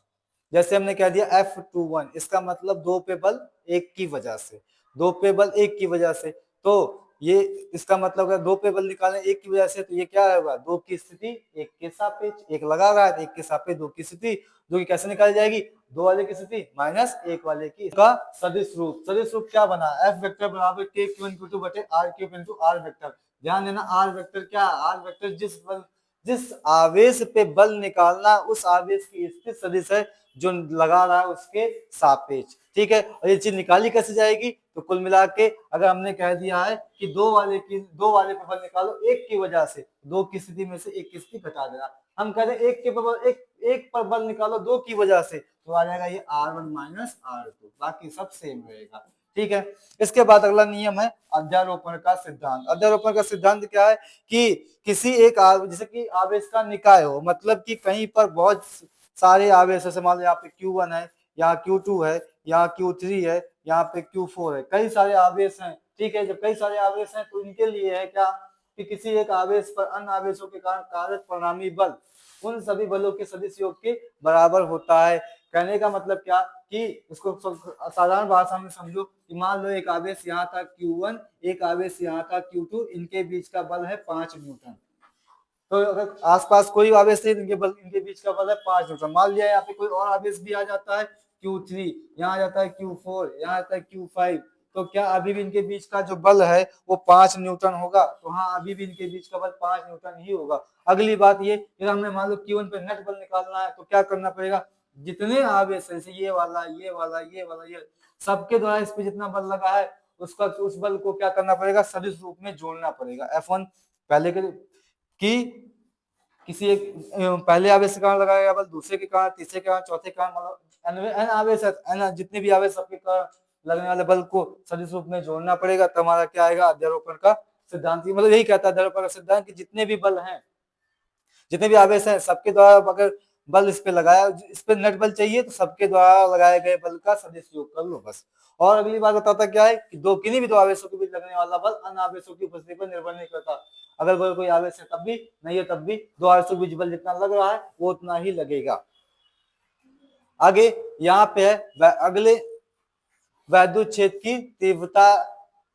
[SPEAKER 1] जैसे हमने कह दिया F21, इसका मतलब दो पे बल एक की वजह से, दो पे बल एक की वजह से, तो ये इसका मतलब अगर दो पे बल निकालें एक की वजह से, तो ये क्या होगा, दो की स्थिति एक के सापेक्ष, एक लगा रहा है एक के सापेक्ष दो की स्थिति, जो कि कैसे निकाली जाएगी, दो वाले की स्थिति माइनस एक वाले की का सदिश रूप। सदिश रूप क्या बना, F वेक्टर बराबर K Q1 Q2 बटे R cube into R vector. ध्यान देना आर वेक्टर क्या है, आर वेक्टर जिस आवेश पे बल निकालना उस आवेश की स्थित सदिश है जो लगा रहा है उसके सापेक्ष। ठीक है, और ये चीज निकाली कैसे जाएगी, तो कुल मिला के अगर हमने कह दिया है कि दो वाले पे बल निकालो एक की वजह से, दो की स्थिति में से एक की स्थिति घटा देना। हम कह रहे एक पर बल निकालो दो की वजह से, तो आ जाएगा ये R1 माइनस R2, बाकी सब सेम रहेगा। ठीक है, इसके बाद अगला नियम है अध्यारोपण का सिद्धांत। अध्यारोपण का सिद्धांत क्या है कि किसी एक जैसे कि आवेश का निकाय हो, मतलब कि कहीं पर बहुत सारे आवेश, जैसे मान लो यहाँ पे Q1 है, यहाँ Q2 है, यहाँ Q3 है, यहाँ पे Q4 है, कई सारे आवेश हैं। ठीक है, जब कई सारे आवेश हैं तो इनके लिए है क्या कि किसी एक आवेश पर अन्य आवेशों के कारण कारक परिणामी बल उन सभी बलों के सदिश योग के बराबर होता है। कहने का मतलब क्या कि इसको साधारण भाषा में समझो कि मान लो एक आवेश यहाँ था Q1, एक आवेश यहाँ था Q2, इनके बीच का बल है 5 न्यूटन। तो अगर आसपास कोई आवेश है इनके बीच का बल है 5 न्यूटन। मान लिया यहाँ पे कोई और आवेश भी आ जाता है Q3, यहाँ आ जाता है Q4, यहाँ आता है Q5, तो क्या अभी भी इनके बीच का जो बल है वो 5 न्यूटन होगा, तो हाँ अभी भी इनके बीच का बल 5 न्यूटन ही होगा। अगली बात ये, अगर हमने मान लो Q1 पे नेट बल निकालना है तो क्या करना पड़ेगा, जितने आवेश है जैसे ये वाला ये वाला ये वाला ये सबके द्वारा इस पे जितना बल लगा है उसका उस बल को क्या करना पड़ेगा, सदिश रूप में जोड़ना पड़ेगा। F1 पहले के कि किसी एक पहले आवेश के कारण लगाया गया बल, दूसरे के कारण, तीसरे के कारण, चौथे के कारण, मतलब एन आवेश है, एन जितने भी आवेश सबके कारण लगने वाले बल को सदिश रूप में जोड़ना पड़ेगा, तो हमारा क्या आएगा अध्यारोपण का सिद्धांत। मतलब यही कहता है अध्यारोपण का सिद्धांत कि जितने भी बल हैं जितने भी आवेश हैं सबके द्वारा अगर बल इस पे लगाया, इस पे नेट बल चाहिए तो सबके द्वारा लगाए गए बल का सदिश योग कर लो बस। और अगली बात बताता क्या है कि किन्हीं भी दो आवेशों के बीच लगने वाला बल अन्य आवेशों की उपस्थिति पर निर्भर नहीं करता। अगर बल कोई आवेश है तब भी, नहीं है तब भी, दो आवेशों के बीच बल जितना लग रहा है वो उतना ही लगेगा। आगे यहाँ पे है अगले वैद्युत क्षेत्र की तीव्रता।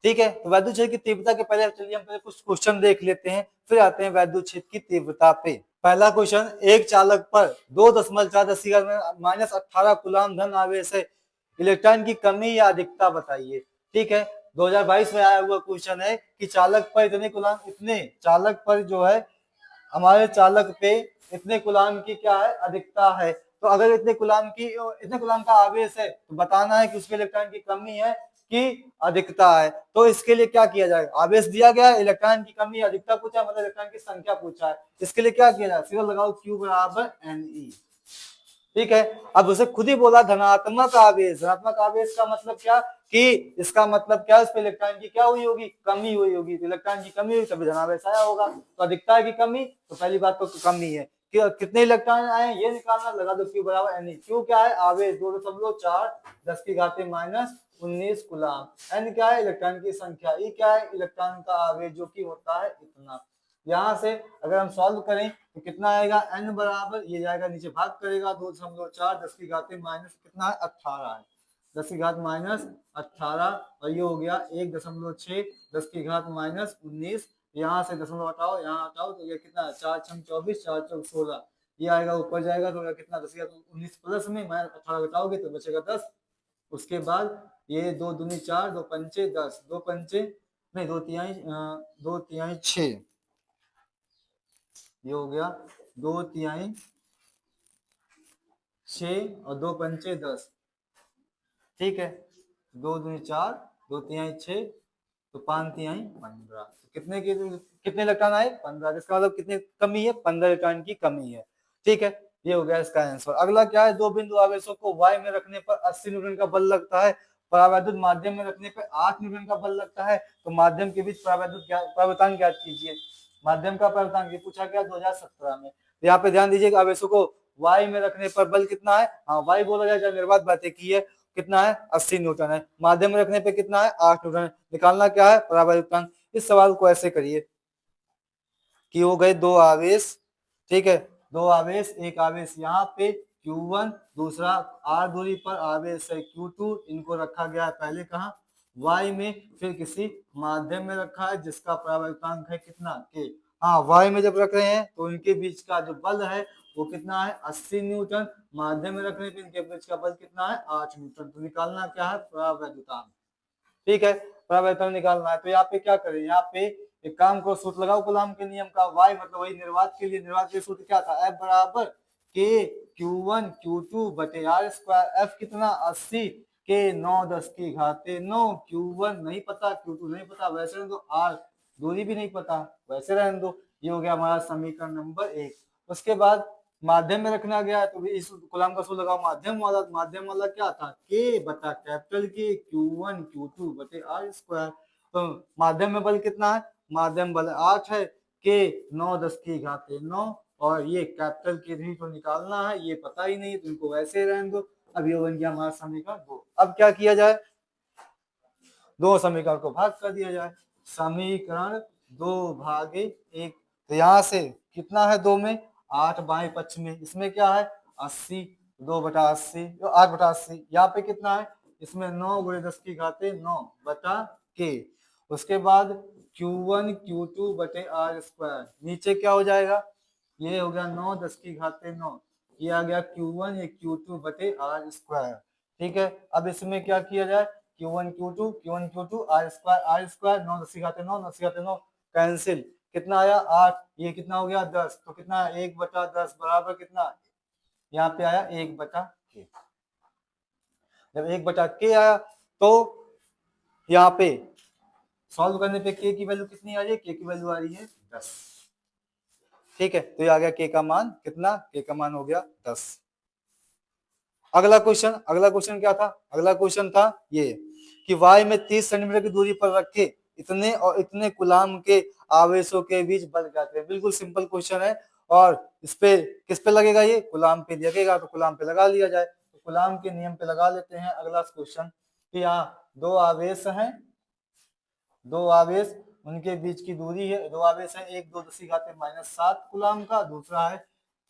[SPEAKER 1] ठीक है, तो वैद्युत क्षेत्र की तीव्रता के पहले चलिए हम पहले कुछ क्वेश्चन देख लेते हैं, फिर आते हैं वैद्युत क्षेत्र की तीव्रता पे। पहला क्वेश्चन, एक चालक पर 2.4 -18 कूलाम धन आवेश है, इलेक्ट्रॉन की कमी या अधिकता बताइए। ठीक है, 2022 में आया हुआ क्वेश्चन है कि चालक पर इतने कूलाम, इतने चालक पर जो है हमारे चालक पे इतने कूलाम की क्या है, अधिकता है। तो अगर इतने कूलाम का आवेश है तो बताना है कि उसमें इलेक्ट्रॉन की कमी है कि अधिकता है। तो इसके लिए क्या किया जाएगा, आवेश दिया गया है, इलेक्ट्रॉन की कमी अधिकता पूछा है, मतलब इलेक्ट्रॉन की संख्या पूछा है। इसके लिए क्या किया जाए, सीधा लगाओ Q बराबर Ne। ठीक है, अब उसे खुद ही बोला धनात्मक आवेश। धनात्मक आवेश का मतलब क्या कि इसका मतलब क्या, उस पे इलेक्ट्रॉन की क्या हुई होगी, कमी हुई होगी। तो इलेक्ट्रॉन की कमी हुई तभी धनावेश आया होगा। तो अधिकता की कमी, तो पहली बात तो कमी है कि कितने इलेक्ट्रॉन आए ये निकालना, लगा दो Q बराबर Ne। Q क्या है, आवेश 2.4 10⁻⁻19 कूलाम। N क्या है, इलेक्ट्रॉन की संख्या। E क्या है, इलेक्ट्रॉन का आवेश जो कि होता है इतना। यहाँ से अगर हम सॉल्व करें तो कितना आएगा, n बराबर ये जाएगा नीचे भाग करेगा 2.4 कितना है, 18 है, 10⁻18 और ये हो गया 1.6 10⁻19। यहाँ से दशमलव हटाओ, यहाँ हटाओ तो ये कितना है, 4 6 24 4 4 16, ये आएगा ऊपर जाएगा तो कितना 10⁻19 प्लस में -18 घटाओगे तो बचेगा 10। उसके बाद ये 2 दूनी 4 2 पंचे 10, 2 पंचे नहीं 2 तिहाई 6, ये हो गया 2 तिहाई 6 और 2 पंचे 10। ठीक है, 2 दूनी 4 2 तिहाई 6 तो 5 तिहाई 15। तो कितने इलेक्ट्रॉन आए, 15। इसका मतलब कितनी कमी है, 15 इलेक्ट्रॉन की कमी है। ठीक है, ये हो गया इसका आंसर। अगला क्या है, दो बिंदु आवेशों को y में रखने पर 80 न्यूटन का बल लगता है, परावैद्युत माध्यम में रखने पर 8 न्यूटन का बल लगता है। तो माध्यम के बीच परावर्तन ज्ञात कीजिए। माध्यम का परावर्तन पूछा गया 2017 में। तो यहाँ पे ध्यान दीजिए आवेशों को y में रखने पर बल कितना है, हाँ y बोला जाए, निर्वात बातें की है, कितना है 80 न्यूटन है। माध्यम में रखने पे कितना है, 8 न्यूटन। निकालना क्या है, परावैद्युतांक। इस सवाल को ऐसे करिए कि हो गए दो आवेश। ठीक है, दो आवेश, एक आवेश यहाँ पे Q1, दूसरा r दूरी पर आवेश है Q2। इनको रखा गया है पहले कहाँ, y में, फिर किसी माध्यम में रखा है जिसका परावैद्युतांक है कितना, k। हाँ, y में जब रख रहे हैं तो इनके बीच का जो बल है वो कितना है, 80 न्यूटन। माध्यम में रखने पे इनके बीच का बल कितना है, 8 न्यूटन। तो निकालना क्या है, परावैद्युतांक। ठीक है, परावैद्युतांक निकालना है। तो यहाँ पे क्या करें, यहाँ पे एक काम को सूत्र लगाओ कूलाम के नियम का। y मतलब वही निर्वात के लिए, निर्वात के सूत्र क्या था, F बराबर K Q1 Q2 बटे R स्क्वायर। F कितना 80, K 9 10 की घाते 9, Q1 नहीं पता, Q2 नहीं पता, वैसे रहने दो, R दूरी भी नहीं पता, वैसे रहने दो। ये हो गया हमारा समीकरण नंबर 1। उसके बाद माध्यम में रखना गया है तो इस कॉलम का सूत्र लगाओ माध्यम वाला क्या था, K बटा कैपिटल K Q1 Q2 बटे R स्क्वायर। तो माध्यम में बल कितना है, माध्यम बल 8 है, K 9 10 की घाते 9 और ये कैपिटल K भी तो निकालना है, ये पता ही नहीं तो इनको वैसे रहने दो। अब ये बन गया हमारा समीकरण 2। अब क्या किया जाए, दो समीकरण को भाग कर दिया जाए। समीकरण 2 भागे 1। तो यहाँ से कितना है, 2 में 8 बाएं पक्ष में, इसमें क्या है 80, 2/80 8/80। यहाँ पे कितना है, इसमें 9 × 10 की घाते 9 बटा K। उसके बाद Q1 Q2 बटे R स्क्वायर। नीचे क्या हो जाएगा, ये हो गया 9 10 की घाते 9, ये आ गया Q1 ये Q2 बटे R स्क्वायर। ठीक है, अब इसमें क्या किया जाए, Q1 Q2 R स्क्वायर 9 10 की घाते 9 10 की घाते 9 कैंसिल, कितना आया 8, ये कितना हो गया 10, तो कितना 1/10 बराबर कितना, यहाँ पे आया 1/k। जब 1/k आया तो यहाँ पे सॉल्व करने पे k की वैल्यू कितनी आ रही है, k की वैल्यू आ रही है 10। ठीक है, तो ये आ गया k का मान कितना, k का मान हो गया 10। अगला क्वेश्चन क्या था, अगला क्वेश्चन था ये कि y में 30 सेंटीमीटर की दूरी पर रखे इतने और इतने कूलाम के आवेशों के बीच बल ज्ञात करें। बिल्कुल सिंपल क्वेश्चन है और इस पे किस पे लगेगा, ये कूलाम पे लगेगा, तो कूलाम पे लगा लिया जाए। तो कूलाम के नियम पे लगा लेते हैं। अगला क्वेश्चन कि यहाँ दो आवेश हैं, दो आवेश, उनके बीच की दूरी है, दो आवेश है, एक 2 × 10⁻⁷ कूलाम का, दूसरा है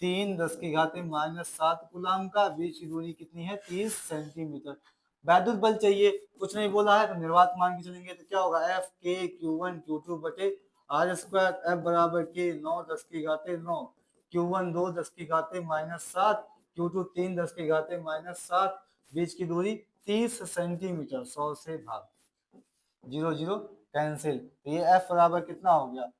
[SPEAKER 1] 3 × 10⁻⁷ कूलाम का। बीच की दूरी कितनी है, 30 सेंटीमीटर। वैद्युत बल चाहिए, कुछ नहीं बोला है तो निर्वात मान के चलेंगे तो क्या होगा, F K Q1 Q2 बटे R स्क्वायर। F बराबर K 9 × 10⁻⁹, Q1 2 × 10⁻⁷, Q2 3 × 10⁻⁷। बीच की दूरी 30 सेंटीमीटर, 100 से भाग, 0 0 कैंसिल। तो ये F बराबर कितना हो गया,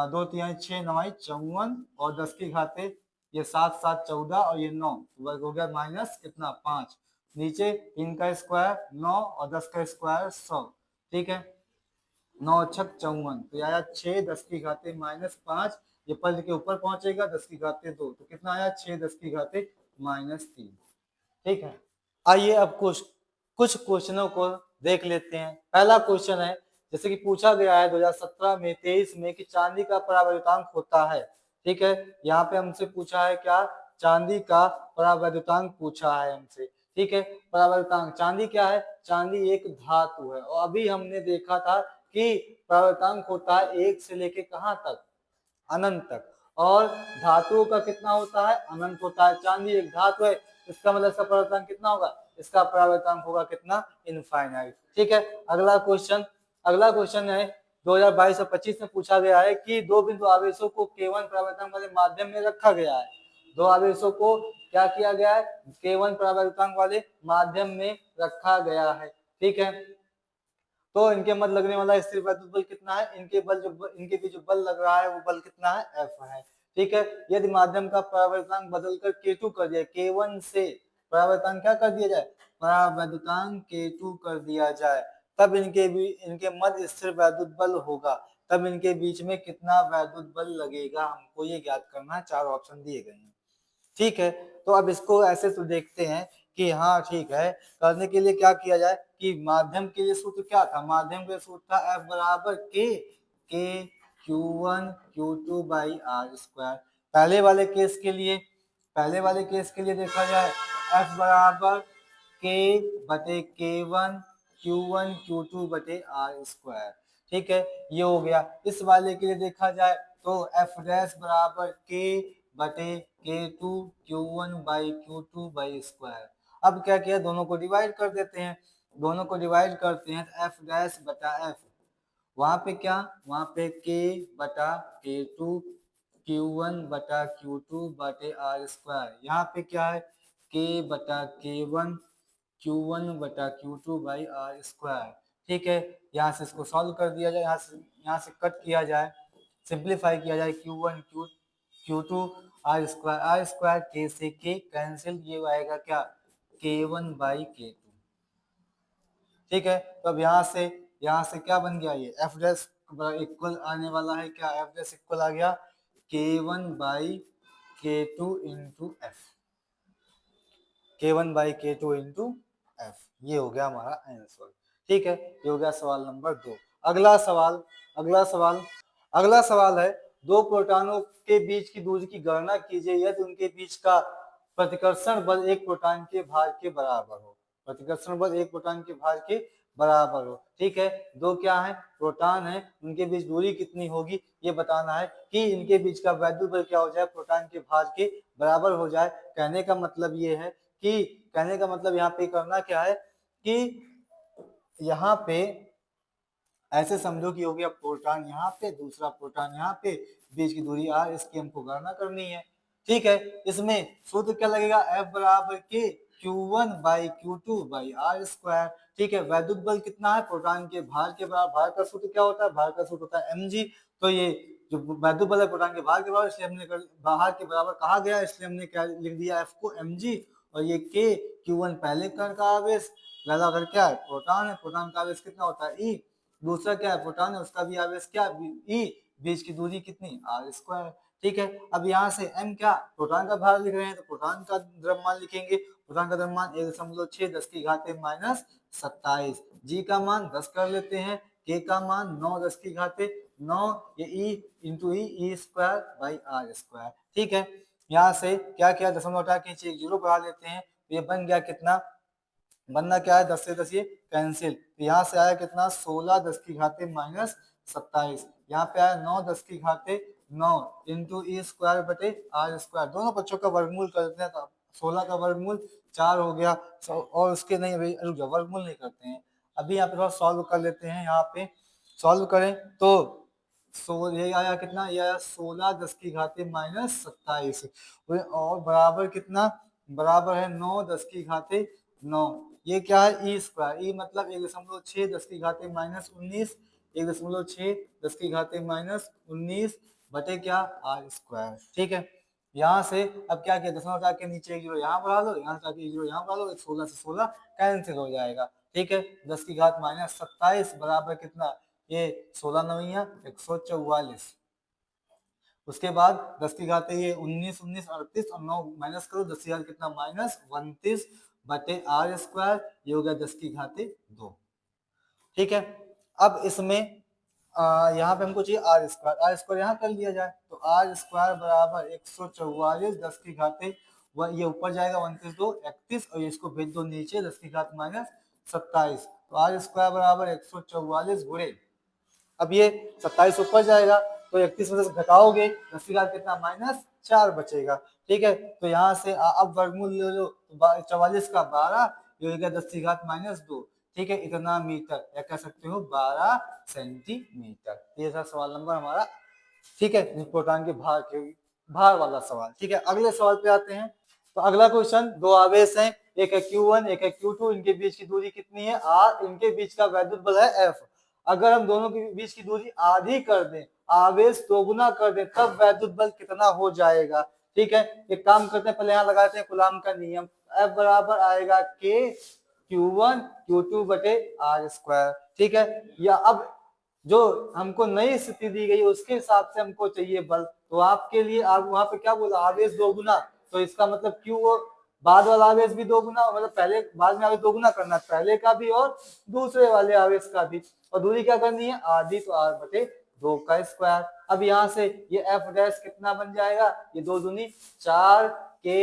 [SPEAKER 1] 2 3 6 9 54 और 10⁻, ये 7 7 14 और ये 9 वर्ग हो गया, माइनस कितना 5, नीचे 3 का स्क्वायर 9 और 10 का स्क्वायर 100, ठीक है, 9 छक 54, तो आया 6 10⁻⁻5, ये पद के ऊपर पहुंचेगा 10⁻2, तो कितना आया 6 10⁻−3, ठीक है। आइए अब कुछ क्वेश्चनों को देख लेते हैं। पहला क्वेश्चन है, जैसे कि पूछा गया है 2017 में 23 में कि चांदी का परावैद्युतांक होता है, ठीक है। यहाँ पे हमसे पूछा है क्या, चांदी का परावैद्युतांक पूछा है हमसे, ठीक है। परावैद्युतांक, चांदी क्या है, चांदी एक धातु है, और अभी हमने देखा था कि परावैद्युतांक होता है 1 से लेके कहाँ तक, अनंत तक, और धातुओं का कितना होता है, अनंत होता है। चांदी एक धातु है, इसका मतलब इसका परावर्तनांक कितना होगा, इसका परावर्तनांक होगा कितना, इनफाइनाइट, ठीक है। अगला क्वेश्चन है 2022 और 25 में पूछा गया है कि दो बिंदु आवेशों को K1 परावर्तनांक वाले माध्यम में रखा गया है। दो आवेशों को क्या किया गया है, K1 परावर्तनांक वाले माध्यम में रखा गया है, ठीक है। तो इनके मध्य लगने वाला स्थिर वैद्युत बल कितना है, इनके बीच जो बल लग रहा है वो बल कितना है, F है, ठीक है। यदि माध्यम का परावर्तनांक बदलकर K2 कर दिया, K1 से परावर्तनांक क्या कर दिया जाए, परावर्तनांक K2 कर दिया जाए, तब इनके मध्य स्थिर वैद्युत बल होगा, तब इनके बीच में कितना वैद्युत बल लगेगा, हमको ये ज्ञात करना है। 4 ऑप्शन दिए गए हैं, ठीक है। तो अब इसको ऐसे तो देखते हैं कि हाँ ठीक है, करने के लिए क्या किया जाए कि माध्यम के लिए सूत्र क्या था, माध्यम के सूत्र था F बराबर K Q1 Q2 by R square. पहले वाले केस के लिए देखा जाए F बराबर K बटे K1 Q1 Q2 बटे R स्क्वायर, ठीक है, ये हो गया। इस वाले के लिए देखा जाए तो F डैश बराबर K बटे K2 Q1 by Q2 by square. अब क्या किया, दोनों को डिवाइड कर देते हैं, दोनों को डिवाइड करते हैं तो F डैश बटा F, वहां पे क्या, वहां पे K बटा K2 Q1 बटा Q2 बटे R स्क्वायर, यहाँ पे क्या है K बटा K1 Q1 बटा Q2 बाई R स्क्वायर, ठीक है। यहाँ से इसको सॉल्व कर दिया जाए, यहाँ से कट किया जाए, सिंप्लीफाई किया जाए, Q1 Q2 R square K से K कैंसिल, ये आएगा क्या K1 बाई K2, ठीक है। तो अब यहाँ से क्या बन गया, ये F डैश इक्वल आने वाला है क्या, F डैश इक्वल आ गया K1 by K2 into F, K1 by K2 into F, ये हो गया हमारा आंसर, ठीक है। ये हो गया सवाल नंबर 2। अगला सवाल है, दो प्रोटॉनों के बीच की दूरी की गणना कीजिए यदि उनके बीच का प्रतिकर्षण बल एक प्रोटॉन के भार के बराबर हो, प्रतिकर्षण बल एक प्रोटॉन के भार के बराबर हो, ठीक है। दो क्या है, प्रोटॉन है, उनके बीच दूरी कितनी होगी ये बताना है कि इनके बीच का वैद्युत बल क्या हो जाए, प्रोटॉन के भार के बराबर हो जाए। कहने का मतलब ये है कि यहाँ पे करना क्या है कि यहाँ पे ऐसे समझो कि हो गया प्रोटॉन यहाँ पे, दूसरा प्रोटॉन यहाँ पे, बीच की दूरी r, इसकी हमको गणना करनी है, ठीक है। इसमें सूत्र क्या लगेगा, F बराबर के Q1 by Q2 by R square, ठीक है। वैद्युत बल कितना है, प्रोटॉन के भार के बराबर, भार का सूत्र क्या होता है, भार का सूत्र होता है mg, तो ये जो वैद्युत बल है प्रोटॉन के भार के बराबर, इसलिए हमने भार के बराबर कहा गया, इसलिए हमने क्या लिख दिया F को mg, और ये K Q1 पहले कण का आवेश, पहला कण क्या है, प्रोटॉन है, प्रोटॉन का आवेश कितना होता है E, दूसरा क्या है, प्रोटॉन है, उसका भी आवेश क्या E, बीच की दूरी कितनी R स्क्वायर, ठीक है। अब यहाँ से m क्या, प्रोटॉन का भार लिख रहे हैं तो प्रोटॉन का द्रव्यमान लिखेंगे, प्रोटॉन का द्रव्यमान 1.6 10⁻⁻27, g का मान 10 कर लेते हैं, k का मान 9 10⁻⁻⁷ 9, ये e into e square by r square. ठीक है, यहाँ से क्या किया, दशमलव हटा के नीचे एक जीरो बढ़ा लेते हैं, तो ये बन गया कितना, बनना क्या है, 10 से 10 ये कैंसिल, तो यहाँ से आया कितना 16 10 की घाते माइनस 27, यहाँ पे आया 9 10 की घाते 9 इंटू ई स्क्वायर बटे आर स्क्वायर। दोनों बच्चों का वर्गमूल करते हैं, तो 16 का वर्गमूल 4 हो गया, और उसके नहीं अभी रुक जाओ, वर्गमूल नहीं करते हैं अभी, यहाँ पे थोड़ा सॉल्व कर लेते हैं। यहाँ पे सॉल्व करें तो ये आया कितना, ये आया 16 10 की घाते माइनस 27, और बराबर कितना, बराबर है 9 10 की घाते 9, ये क्या है ई स्क्वायर, ई मतलब 1.6 10 की घाते माइनस 19, 1.6 10 की घाते माइनस 19 बटे क्या आर स्क्वायर। ठीक है, यहाँ से अब क्या किया, दशमलव हटा के नीचे एक जीरो यहाँ बढ़ा लो, यहाँ हटा के एक जीरो यहाँ बढ़ा लो, 16 से 16 कैंसिल हो जाएगा। ठीक है, 10 की घात माइनस 27 बराबर कितना, ये 16 नवैया 144, उसके बाद 10 की घात ये 19 19 38 और 9 माइनस करो, 10 की घात कितना माइनस 29 बटे आर स्क्वायर, ये हो गया 10 की घाते 2। ठीक है, अब इसमें यहाँ पे हमको चाहिए आर स्क्वायर यहाँ कर लिया जाए, तो आर स्क्वायर बराबर 144 10 की घाते, ये ऊपर जाएगा 29 2 31, और इसको भेज दो नीचे 10 की घात माइनस 27, तो आर स्क्वायर बराबर 144 गुणे, अब ये 27 ऊपर जाएगा, तो 31 में से घटाओगे 10 की घात कितना माइनस 4 बचेगा। ठीक है, तो यहाँ से अब वर्गमूल ले लो, 44 का 12, ये हो गया 10 की घात माइनस 2। ठीक है, इतना मीटर, या कह सकते हो 12 सेंटीमीटर। ये था सवाल नंबर हमारा। ठीक है, प्रोटॉन के भार वाला सवाल। ठीक है, अगले सवाल पे आते हैं। तो अगला क्वेश्चन, दो आवेश हैं, एक है Q1 एक है Q2, इनके बीच की दूरी कितनी है R, इनके बीच का वैद्युत बल है F। अगर हम दोनों के बीच की दूरी आधी कर दें, आवेश दोगुना कर दें, तब वैद्युत बल कितना हो जाएगा। ठीक है, एक काम करते हैं, पहले यहाँ लगाते हैं कूलाम का नियम, F बराबर आएगा K Q1 Q2 बटे R स्क्वायर। ठीक है, या अब जो हमको नई स्थिति दी गई उसके हिसाब से हमको चाहिए बल, तो आपके लिए आप वहां पे क्या बोला, आवेश दोगुना, तो इसका मतलब Q और बाद वाला आवेश भी दोगुना, मतलब पहले बाद में आवेश दोगुना करना, पहले का भी और दूसरे वाले आवेश का भी, और दूरी क्या करनी है आधी, तो R बटे 2 का स्क्वायर। अब यहाँ से ये F डैश कितना बन जाएगा, ये 2 दूनी 4 K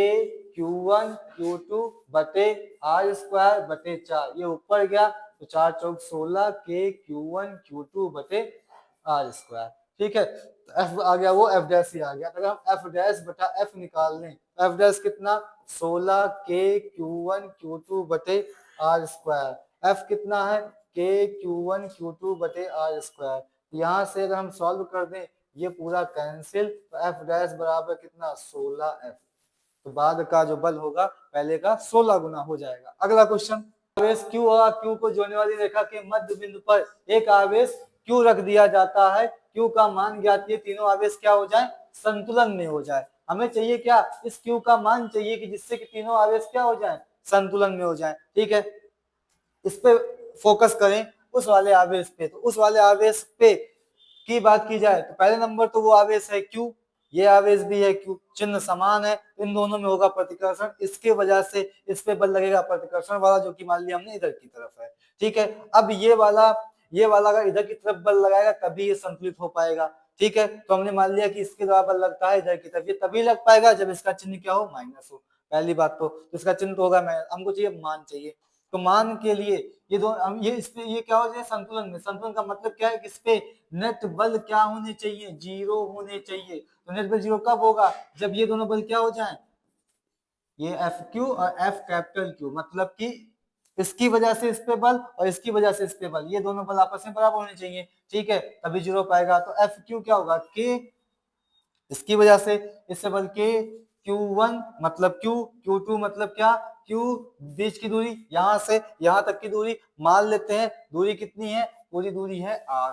[SPEAKER 1] Q1 Q2 बटे R स्क्वायर बटे 4, ये ऊपर गया, तो 4 चौक 16 K Q1 Q2 बटे R स्क्वायर। ठीक है, F आ गया, वो F डैश ही आ गया। अगर हम F डैश बटा F निकाल लें, F डैश कितना 16 K Q1 Q2 बटे R स्क्वायर, F कितना है K Q1 Q2 बटे R स्क्वायर। यहाँ से अगर हम सॉल्व कर दें, ये पूरा कैंसिल, तो F डैश बराबर कितना 16F, तो बाद का जो बल होगा पहले का 16 गुना हो जाएगा। अगला क्वेश्चन, आवेश Q और Q को जोड़ने वाली रेखा के मध्य बिंदु पर एक आवेश Q रख दिया जाता है, Q का मान ज्ञात है, तीनों आवेश क्या हो जाए, संतुलन में हो जाए। हमें चाहिए क्या, इस Q का मान चाहिए कि जिससे कि तीनों आवेश क्या हो जाए, संतुलन में हो जाए। ठीक है, इस पे फोकस करें, उस वाले आवेश पे, तो उस वाले आवेश पे की बात की जाए तो पहले नंबर तो वो आवेश है Q, ये आवेश भी है Q, चिन्ह समान है, इन दोनों में होगा प्रतिकर्षण, इसके वजह से इस पे बल लगेगा प्रतिकर्षण वाला, जो कि मान लिया हमने इधर की तरफ है। ठीक है, अब ये वाला अगर इधर की तरफ बल लगाएगा तभी ये संतुलित हो पाएगा। ठीक है, तो हमने मान लिया कि इसके द्वारा बल लगता है इधर की तरफ, ये तभी लग पाएगा जब इसका चिन्ह क्या हो, माइनस हो। पहली बात तो इसका चिन्ह तो होगा माइनस, हमको चाहिए मान चाहिए, तो मान के लिए ये दो हम ये इस पे ये क्या हो जाए संतुलन में। संतुलन का मतलब क्या है कि इस पे नेट बल क्या होने चाहिए, जीरो होने चाहिए। तो नेट बल जीरो कब होगा, जब ये दोनों बल क्या हो जाए, ये एफ क्यू और एफ कैपिटल क्यू, मतलब कि इसकी वजह से इस पे बल और इसकी वजह से इस पे बल, ये दोनों बल आपस में बराबर होने चाहिए। ठीक है, तभी जीरो पाएगा। तो एफ क्यू क्या होगा, के इसकी वजह से इससे बल के, Q1 मतलब Q, Q2 मतलब क्या Q, बीच की दूरी यहां से यहां तक की दूरी मान लेते हैं, दूरी कितनी है, पूरी दूरी है R,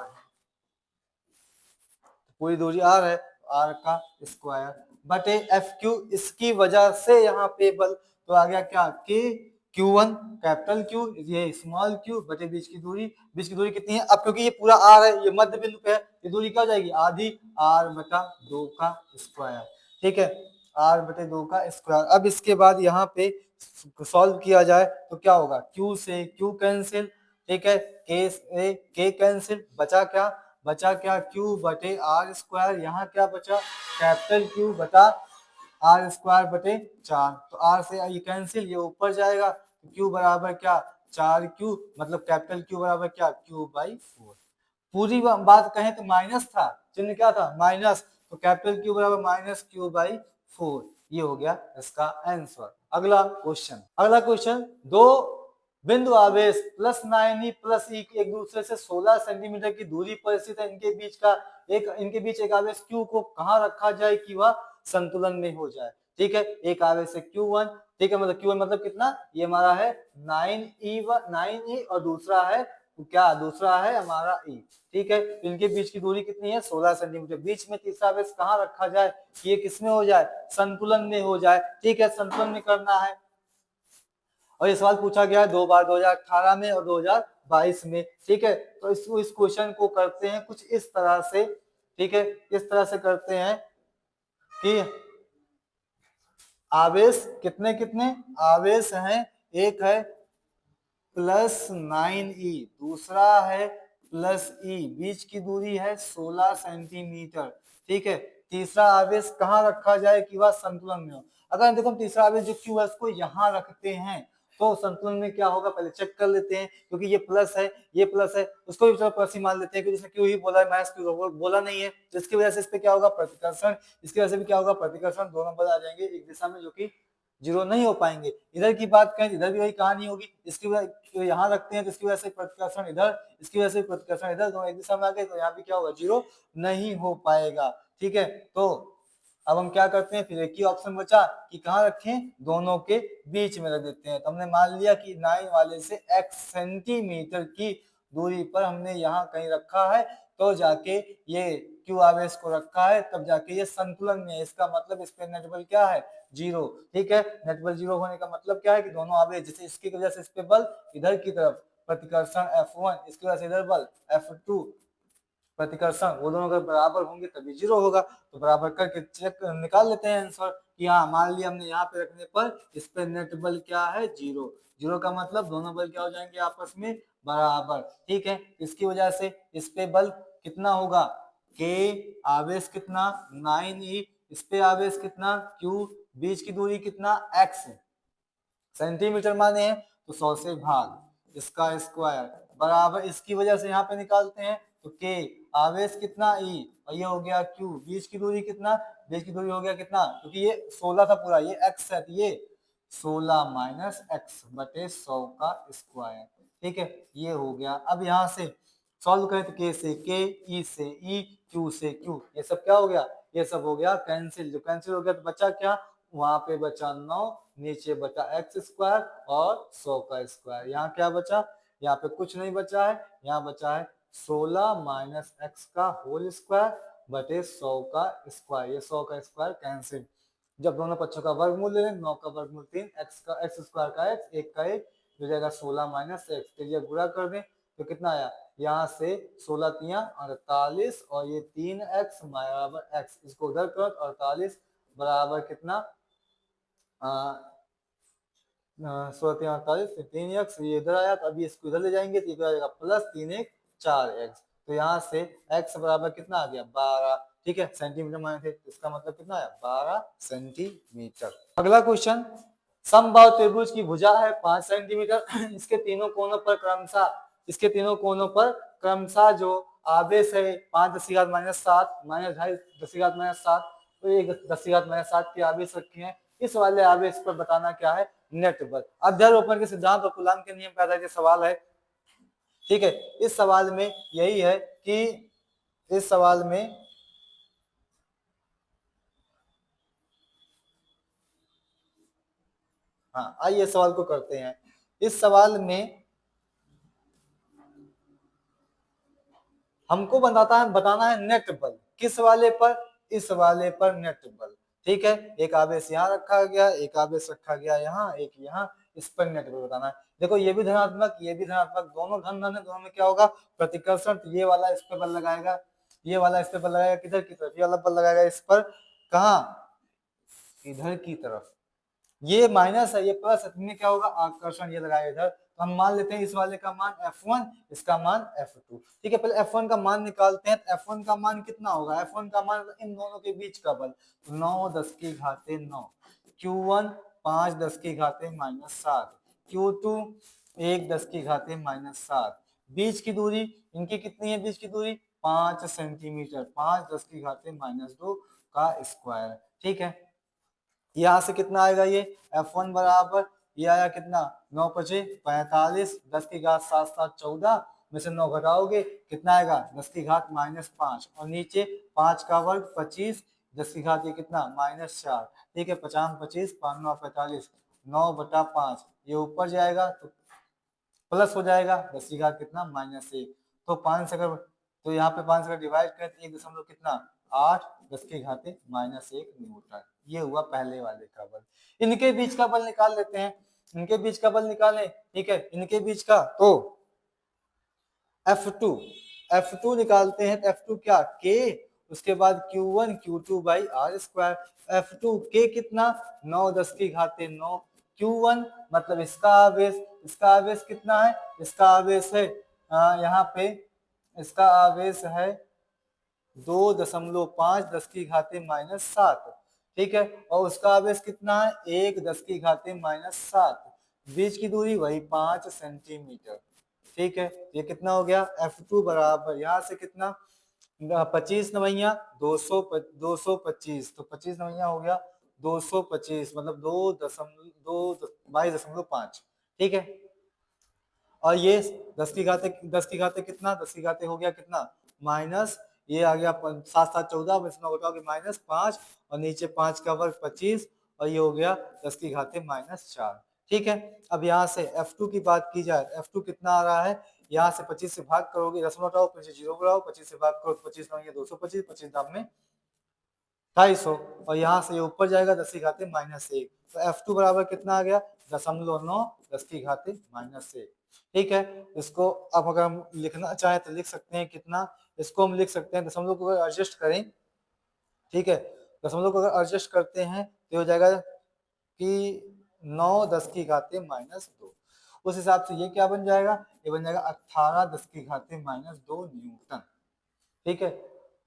[SPEAKER 1] पूरी दूरी R है, R का स्क्वायर बटे FQ, इसकी वजह से यहाँ पे बल, तो आ गया क्या K Q1 कैपिटल Q, ये स्मॉल q बटे बीच की दूरी कितनी है, अब क्योंकि ये पूरा R है, ये मध्य बिंदु पे है, ये दूरी क्या हो जाएगी आधी, R बटा 2 का स्क्वायर। ठीक है, R बटे 2 का स्क्वायर। अब इसके बाद यहाँ पे सॉल्व किया जाए तो क्या होगा, Q से Q कैंसिल, ठीक है, K से K कैंसिल, बचा क्या बचा क्या, क्यू बटे आर स्क्वायर, यहाँ क्या बचा, कैपिटल क्यू बटा आर स्क्वायर बटे 4, तो आर से ये कैंसिल, ये ऊपर जाएगा, क्यू बराबर क्या 4 क्यू, मतलब कैपिटल क्यू बराबर क्या Q/4। पूरी बात कहें तो माइनस था, चिन्ह क्या था माइनस, तो कैपिटल क्यू बराबर माइनस Q/4, ये हो गया इसका आंसर। अगला क्वेश्चन, दो बिंदु आवेश +9e + e एक दूसरे से 16 सेंटीमीटर की दूरी पर स्थित है, इनके बीच एक आवेश Q को कहां रखा जाए कि वह संतुलन में हो जाए। ठीक है, एक आवेश है Q1, ठीक है, मतलब Q1 मतलब कितना, ये हमारा है 9e और दूसरा है क्या, दूसरा है हमारा E। ठीक है, इनके बीच की दूरी कितनी है 16 सेंटीमीटर, बीच में तीसरा आवेश कहां रखा जाए कि ये किसमें हो जाए, संतुलन में हो जाए। ठीक है, संतुलन में करना है, और ये सवाल पूछा गया है 2 बार, 2018 में और 2022 में। ठीक है, तो इस क्वेश्चन को करते हैं कुछ इस तरह से। ठीक है, इस तरह से करते हैं कि आवेश कितने कितने आवेश हैं, एक है +9e, दूसरा है +e, बीच की दूरी है 16 सेंटीमीटर। ठीक है, तीसरा आवेश कहाँ रखा जाए कि वह संतुलन में हो। अगर देखो तीसरा आवेश जो Q है उसको यहाँ रखते हैं तो संतुलन में क्या होगा, पहले चेक कर लेते हैं, क्योंकि ये प्लस है ये प्लस है, उसको भी चलो प्लस ही मान लेते हैं, क्योंकि इसने क्यू ही बोला है, माइनस क्यू बोला नहीं है, तो इसकी वजह से इस पे क्या होगा प्रतिकर्षण, इसकी वजह से भी क्या होगा प्रतिकर्षण, दोनों बल आ जाएंगे एक दिशा में जो कि जीरो नहीं हो पाएंगे। इधर की बात करें इधर भी वही कहानी होगी, इसकी वजह यहाँ रखते हैं तो इसकी वजह से प्रतिकर्षण इधर, इसकी वजह से प्रतिकर्षण इधर, दोनों एक दिशा में आ गए, तो यहाँ भी क्या होगा जीरो नहीं हो पाएगा। ठीक है, तो अब हम क्या करते हैं, फिर एक ही ऑप्शन बचा कि कहाँ रखें, दोनों के बीच में रख देते हैं। तो हमने मान लिया कि 9 वाले से x सेंटीमीटर की दूरी पर हमने यहाँ कहीं रखा है, तो जाके ये क्यू आवेश को रखा है, तब जाके ये संतुलन में है, इसका मतलब इस पे नेट बल क्या है जीरो। ठीक है, नेट बल जीरो होने का मतलब क्या है कि दोनों आवेश, जैसे इसकी वजह से इस पे बल इधर की तरफ प्रतिकर्षण F1, इसकी वजह से इधर बल F2 प्रतिकर्षण, वो दोनों अगर बराबर होंगे तभी जीरो होगा। तो बराबर करके चेक निकाल लेते हैं आंसर कि हाँ, मान लिया हमने यहाँ पे रखने पर इस पे नेट बल क्या है जीरो, जीरो का मतलब दोनों बल क्या हो जाएंगे आपस में बराबर। ठीक है, इसकी वजह से इस पे बल कितना होगा K, आवेश कितना 9e, इस पे आवेश कितना Q, बीच की दूरी कितना x सेंटीमीटर माने हैं, तो 100 से भाग इसका स्क्वायर बराबर, इसकी वजह से यहाँ पे निकालते हैं तो K, आवेश कितना E, और ये हो गया Q, बीच की दूरी कितना, बीच की दूरी हो गया कितना, क्योंकि ये 16 था पूरा, ये x है, तो ये 16 माइनस x बटे 100 का स्क्वायर। ठीक है, ये हो गया। अब यहाँ से सॉल्व करें तो K से K, E से E, Q से Q, ये सब क्या हो गया, ये सब हो गया कैंसिल। जो कैंसिल हो गया तो बचा क्या, वहां पे बचा 9, नीचे बचा x स्क्वायर और 100 का स्क्वायर। यहाँ क्या बचा, यहाँ पे कुछ नहीं बचा है, यहाँ बचा है 16 माइनस x का होल स्क्वायर बटे 100 का स्क्वायर। ये 100 का स्क्वायर कैंसिल, जब दोनों पक्षों का वर्गमूल ले लें, 9 का वर्गमूल 3, x स्क्वायर का x, 1 का 1 हो जाएगा 16 माइनस x, चलिए गुणा कर दें तो कितना आया, यहाँ से 16 तिया 48 और ये 3x बराबर x, इसको उधर करो 48 बराबर कितना 16 3 48, 3x, ये इधर आया, तो अभी इसको इधर ले जाएंगे तो इधर आएगा प्लस 3 1 4x, तो यहाँ से x बराबर कितना आ गया 12। ठीक है, सेंटीमीटर माने थे, इसका मतलब कितना आया 12 सेंटीमीटर। अगला क्वेश्चन, समबाहु त्रिभुज की भुजा है 5 सेंटीमीटर, इसके तीनों कोनों पर क्रमशः जो आवेश है 5 10 की घात -7 -2.5 10 की घात -7, तो ये 10 की घात -7 के आवेश रखे हैं, इस वाले आवेश पर बताना क्या है नेट बल। अध्यारोपण के सिद्धांत और कूलॉम के नियम का आधार सवाल है। ठीक है, इस सवाल में यही है कि इस सवाल में हाँ, आइए सवाल को करते हैं। इस सवाल में हमको बताना है नेट बल, किस वाले पर, इस वाले पर नेट बल। ठीक है, एक आवेश यहाँ रखा गया, एक आवेश रखा गया यहाँ, एक यहाँ, इस पर नेट बल बताना है। देखो ये भी धनात्मक, ये भी धनात्मक, दोनों धन धन है, दोनों में क्या होगा प्रतिकर्षण, तो ये वाला इस पर बल लगाएगा, ये वाला इस पर बल लगाएगा, किधर की तरफ, ये वाला बल लगाएगा इस पर, कहाँ इधर की तरफ, ये माइनस है ये प्लस है, क्या होगा आकर्षण, ये लगाएगा इधर, तो हम मान लेते हैं इस वाले का मान f1, इसका मान f2। ठीक है, पहले f1 का मान निकालते हैं। तो f1 का मान कितना होगा, f1 का मान इन दोनों के बीच का बल, 9 10 की घाते 9, q1 5 10 की घाते -7, q2 1 10 की घाते -7। बीच की दूरी इनकी कितनी है, बीच की दूरी 5 सेंटीमीटर, 5 10 की घाते -2 का स्क्वायर। ठीक है, यहाँ से कितना आएगा, ये f1 बराबर ये आया कितना, 9 पचे 45, 10 की घात 7 7 14 में से 9 घटाओगे कितना आएगा, 10 की घात -5, और नीचे 5 का वर्ग 25, 10 की घात ये कितना -4। ठीक है, 50 25 5 9 45, 9/5 ये ऊपर जाएगा तो प्लस हो जाएगा, 10 की घात कितना -1। तो 5 से अगर, तो यहाँ पे 5 से डिवाइड करें तो 1 दशमलव कितना 8 10 की घाते -1 न्यूटन। ये हुआ पहले वाले का बल। इनके बीच का बल निकाल लेते हैं, इनके बीच का बल निकालें। ठीक है, इनके बीच का तो F2, F2 निकालते हैं तो F2 क्या K, उसके बाद Q1 Q2 by r square. F2 K कितना 9 10 की घाते 9, Q1 मतलब इसका आवेश, इसका आवेश कितना है, इसका आवेश है यहाँ पे इसका आवेश है 2.5 10 की घाते -7। ठीक है, और उसका आवेश कितना है 1 10 की घाते -7। बीच की दूरी वही 5 सेंटीमीटर। ठीक है, ये कितना हो गया, F2 बराबर यहाँ से कितना 25 नवैया 225, तो 25 नवैया हो गया 225, मतलब 22.5। ठीक है, और ये 10 की घाते कितना, 10 की घाते हो गया कितना माइनस, ये आ गया 7 7 14 में से 9 घटाओगे -5, और नीचे 5 का वर्ग 25, और ये हो गया 10 की घाते -4। ठीक है, अब यहाँ से F2 की बात की जाए, F2 कितना आ रहा है, यहाँ से 25 से भाग करोगे, दशमलव हटाओ, फिर से 0 बढ़ाओ, 25 से भाग करो, 25 9 ये 225, 25 दाम में 250, और यहाँ से ये ऊपर जाएगा 10 की घाते -1। तो F2 बराबर कितना आ गया 0.9 10 की घाते -1। ठीक है, इसको अब अगर हम लिखना चाहें तो लिख सकते हैं कितना, इसको हम लिख सकते हैं दशमलव को अगर एडजस्ट करें। ठीक है, दशमलव को अगर एडजस्ट करते हैं तो हो जाएगा कि 9 10 की घाते -2। उस हिसाब से ये क्या बन जाएगा, ये बन जाएगा 18 10 की घाते -2 न्यूटन। ठीक है,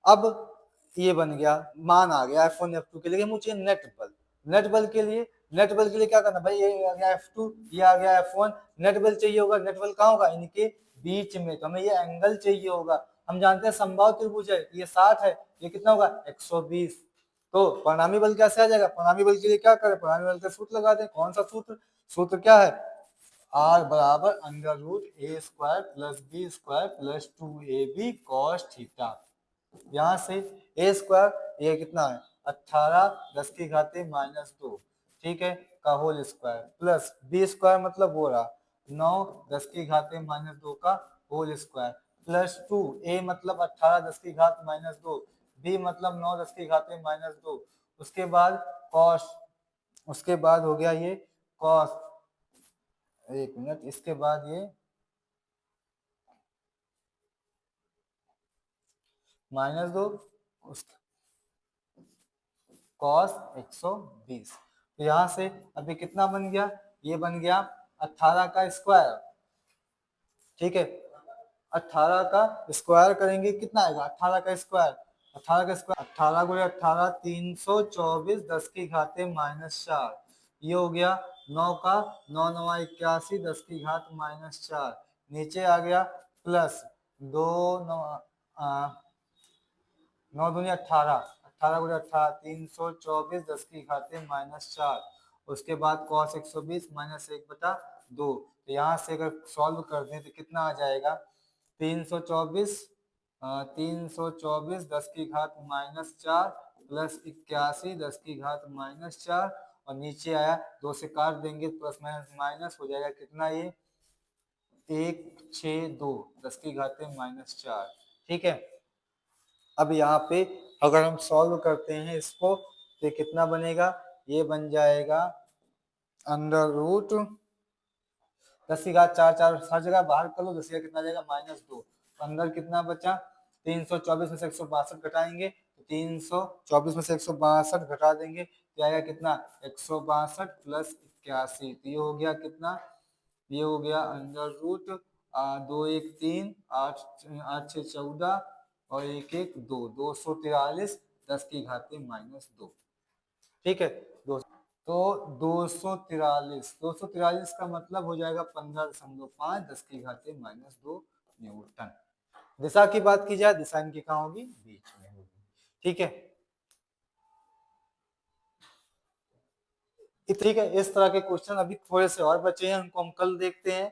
[SPEAKER 1] अब ये बन गया, मान आ गया F1 F2 के लिए। मुझे नेट बल, नेट बल के लिए, नेट बल के लिए क्या करना भाई, ये आ गया F2, ये आ गया F1, नेट बल चाहिए होगा, नेट बल कहाँ होगा, इनके बीच में, तो हमें ये एंगल चाहिए होगा। हम जानते हैं समबाहु त्रिभुज है, ये 60 है, ये कितना होगा 120। तो परिणामी बल कैसे आ जाएगा, परिणामी बल के लिए क्या करें, परिणामी बल का सूत्र लगा दें। कौन सा सूत्र, सूत्र क्या है, R बराबर √a² + b² + 2ab cos theta. यहाँ से a² ये कितना है 18 10 की घाते -2, ठीक है, का होल स्क्वायर, प्लस b² मतलब वो रहा 9 10 की घाते -2 का होल स्क्वायर, प्लस 2 a मतलब 18 10 की घात -2, b मतलब 9 10 की घाते -2, उसके बाद cos, उसके बाद हो गया ये cos, एक मिनट, इसके बाद ये -2 cos 120। तो यहाँ से अभी कितना बन गया, ये बन गया 18 का स्क्वायर। ठीक है, 18 का स्क्वायर करेंगे कितना आएगा, 18 का स्क्वायर, 18 का स्क्वायर 18 गुणे 18 324 10 की घाते -4, ये हो गया 9 का 9 9 81 10 की घात -4, नीचे आ गया प्लस 2 9 9 दूनी 18, 18 गुणे 18 324 10 की घाते -4, उसके बाद cos 120 -1/2। तो यहाँ से अगर सॉल्व कर दें तो कितना आ जाएगा 324 10 की घात -4 प्लस 81 10 की घात -4, और नीचे आया 2 से काट देंगे प्लस माइनस हो जाएगा कितना, ये 162 10 की घाते -4। ठीक है, अब यहाँ पे अगर हम सॉल्व करते हैं इसको तो कितना बनेगा, ये बन जाएगा √, 10 की घात 4 4 हर जगह बाहर कर लो, 10 का कितना जाएगा -2, अंदर कितना बचा 324 में से 162 घटाएंगे तो 324 में से 162 घटा देंगे तो आएगा कितना 162 + 81, तो ये हो गया कितना ये हो गया अंडर रूट 2 1 3 8 8 6 14 और 1 1 2 243 10⁻⁻²। ठीक है। दो तो 243 का मतलब हो जाएगा 15.5 10⁻⁻² न्यूटन। दिशा की बात की जाए, दिशा इनकी कहाँ होगी, बीच में होगी। ठीक है। ठीक है, इस तरह के क्वेश्चन अभी थोड़े से और बचे हैं, उनको हम कल देखते हैं।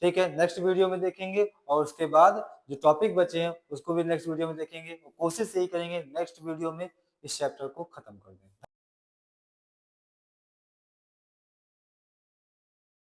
[SPEAKER 1] ठीक है, नेक्स्ट वीडियो में देखेंगे, और उसके बाद जो टॉपिक बचे हैं उसको भी नेक्स्ट वीडियो में देखेंगे। कोशिश यही करेंगे नेक्स्ट वीडियो में इस चैप्टर को खत्म कर दें।